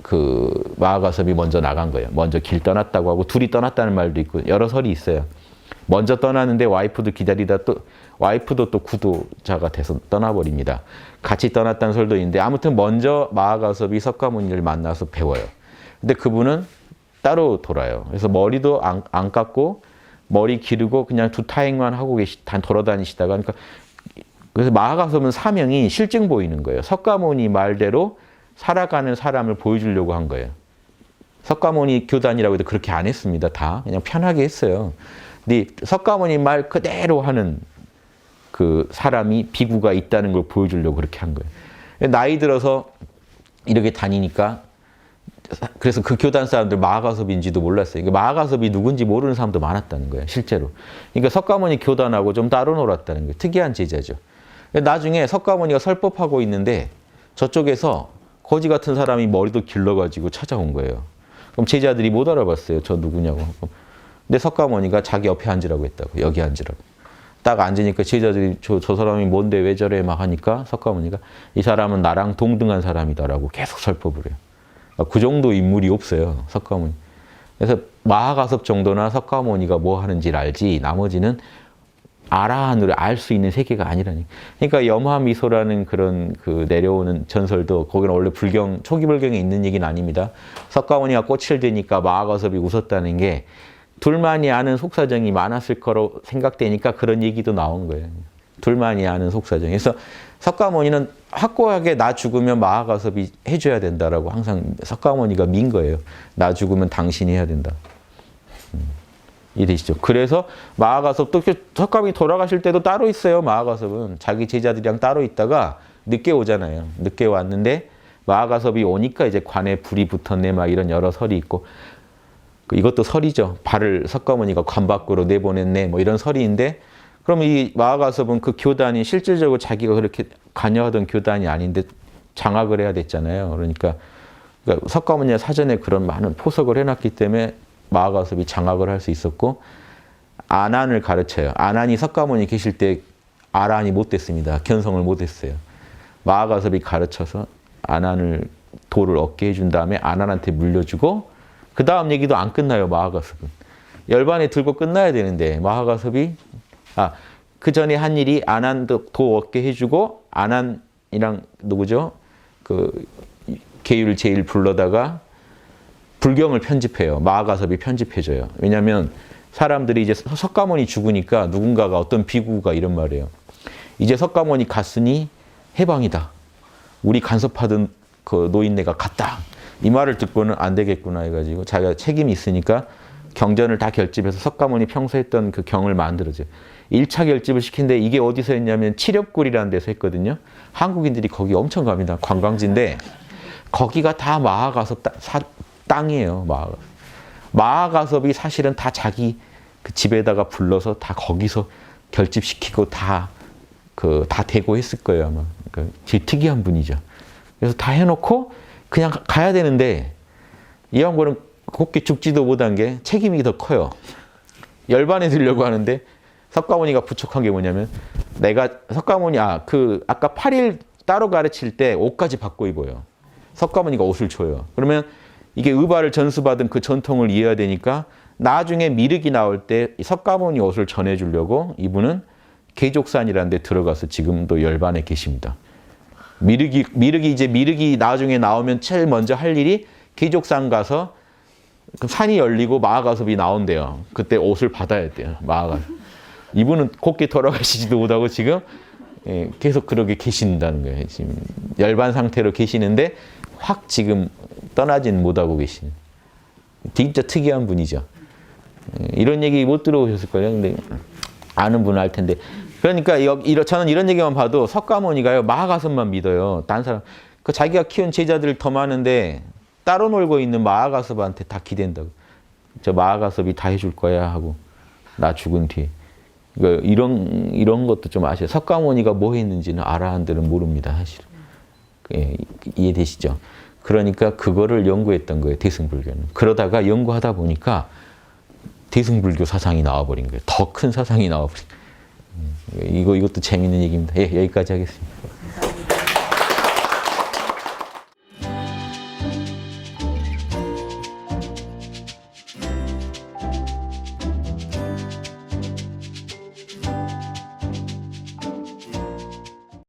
그 마하가섭이 먼저 나간 거예요. 먼저 길 떠났다고 하고 둘이 떠났다는 말도 있고 여러 설이 있어요. 먼저 떠나는데 와이프도 기다리다 또 와이프도 또 구도자가 돼서 떠나버립니다. 같이 떠났다는 설도 있는데 아무튼 먼저 마하가섭이 석가모니를 만나서 배워요. 근데 그분은 따로 돌아요. 그래서 머리도 안 깎고 머리 기르고 그냥 두타행만 하고 돌아다니시다가 그러니까 그래서 마하가섭은 사명이 실증 보이는 거예요. 석가모니 말대로 살아가는 사람을 보여주려고 한 거예요. 석가모니 교단이라고 해도 그렇게 안 했습니다. 다 그냥 편하게 했어요. 근데 석가모니 말 그대로 하는 그 사람이 비구가 있다는 걸 보여주려고 그렇게 한 거예요. 나이 들어서 이렇게 다니니까 그래서 그 교단 사람들 마하가섭인지도 몰랐어요. 그러니까 마하가섭이 누군지 모르는 사람도 많았다는 거예요. 실제로. 그러니까 석가모니 교단하고 좀 따로 놀았다는 거예요. 특이한 제자죠. 나중에 석가모니가 설법하고 있는데 저쪽에서 거지 같은 사람이 머리도 길러가지고 찾아온 거예요. 그럼 제자들이 못 알아봤어요. 저 누구냐고. 근데 석가모니가 자기 옆에 앉으라고 했다고. 여기 앉으라고. 딱 앉으니까 제자들이 저 사람이 뭔데 왜 저래 막 하니까 석가모니가 이 사람은 나랑 동등한 사람이다라고 계속 설법을 해요. 그 정도 인물이 없어요. 석가모니. 그래서 마하가섭 정도나 석가모니가 뭐 하는지를 알지 나머지는 아라한으로 알 수 있는 세계가 아니라니까. 그러니까 염화미소라는 그런 그 내려오는 전설도 거기는 원래 초기 불경에 있는 얘기는 아닙니다. 석가모니가 꽃을 드니까 마하가섭이 웃었다는 게 둘만이 아는 속사정이 많았을 거로 생각되니까 그런 얘기도 나온 거예요. 둘만이 아는 속사정. 그래서 석가모니는 확고하게 나 죽으면 마하가섭이 해줘야 된다라고 항상 석가모니가 민 거예요. 나 죽으면 당신이 해야 된다. 이해되시죠? 그래서 마하가섭도 석가모니 돌아가실 때도 따로 있어요. 마하가섭은 자기 제자들이랑 따로 있다가 늦게 오잖아요. 늦게 왔는데 마하가섭이 오니까 이제 관에 불이 붙었네 막 이런 여러 설이 있고, 이것도 설이죠. 발을 석가모니가 관 밖으로 내보냈네 뭐 이런 설이인데, 그럼 이 마하가섭은 그 교단이 실질적으로 자기가 그렇게 관여하던 교단이 아닌데 장악을 해야 됐잖아요. 그러니까 석가모니가 사전에 그런 많은 포석을 해놨기 때문에 마하가섭이 장악을 할 수 있었고, 아난을 가르쳐요. 아난이 석가모니 계실 때 아란이 못 됐습니다. 견성을 못 했어요. 마하가섭이 가르쳐서 아난을 도를 얻게 해준 다음에 아난한테 물려주고, 그 다음 얘기도 안 끝나요. 마하가섭은 열반에 들고 끝나야 되는데 마하가섭이 그 전에 한 일이 아난도 도 얻게 해주고, 아난이랑 누구죠? 그 계율 제일 불러다가 불경을 편집해요. 마하가섭이 편집해줘요. 왜냐하면 사람들이 이제 석가모니 죽으니까 누군가가 어떤 비구가 이런 말이에요. 이제 석가모니 갔으니 해방이다. 우리 간섭하던 그 노인네가 갔다. 이 말을 듣고는 안 되겠구나 해가지고 자기가 책임이 있으니까 경전을 다 결집해서 석가모니 평소 했던 그 경을 만들어줘요. 1차 결집을 시킨데 이게 어디서 했냐면 칠엽굴이라는 데서 했거든요. 한국인들이 거기 엄청 갑니다. 관광지인데 거기가 다 마하가섭 땅이에요. 마하가섭이 사실은 다 자기 그 집에다가 불러서 다 거기서 결집시키고 다 대고 했을 거예요. 아마. 그러니까 되게 특이한 분이죠. 그래서 다 해놓고 그냥 가야 되는데 이 양반은 곱게 죽지도 못한 게 책임이 더 커요. 열반에 들려고 하는데 석가모니가 부족한 게 뭐냐면, 내가 석가모니 아까 8일 따로 가르칠 때 옷까지 바꿔 입어요. 석가모니가 옷을 줘요. 그러면 이게 의발을 전수받은 그 전통을 이해해야 되니까 나중에 미륵이 나올 때 석가모니 옷을 전해주려고 이분은 계족산이라는 데 들어가서 지금도 열반에 계십니다. 미륵이 나중에 나오면 제일 먼저 할 일이 계족산 가서 산이 열리고 마하가섭이 나온대요. 그때 옷을 받아야 돼요. 마하가섭. 이분은 곱게 돌아가시지도 못하고 지금 계속 그러게 계신다는 거예요. 지금 열반 상태로 계시는데 확 지금 떠나진 못하고 계시는. 진짜 특이한 분이죠. 이런 얘기 못 들어보셨을 거예요. 근데 아는 분은 알 텐데. 그러니까 저는 이런 얘기만 봐도 석가모니가요, 마하가섭만 믿어요. 다른 사람, 자기가 키운 제자들 더 많은데 따로 놀고 있는 마하가섭한테 다 기댄다고. 저 마하가섭이 다 해줄 거야 하고 나 죽은 뒤에. 이런 것도 좀 아셔요. 석가모니가 뭐 했는지는 아라한들은 모릅니다, 사실. 이해되시죠? 그러니까 그거를 연구했던 거예요, 대승불교는. 그러다가 연구하다 보니까 대승불교 사상이 나와버린 거예요. 더 큰 사상이 나와버린 거예요. 이것도 재밌는 얘기입니다. 예, 여기까지 하겠습니다.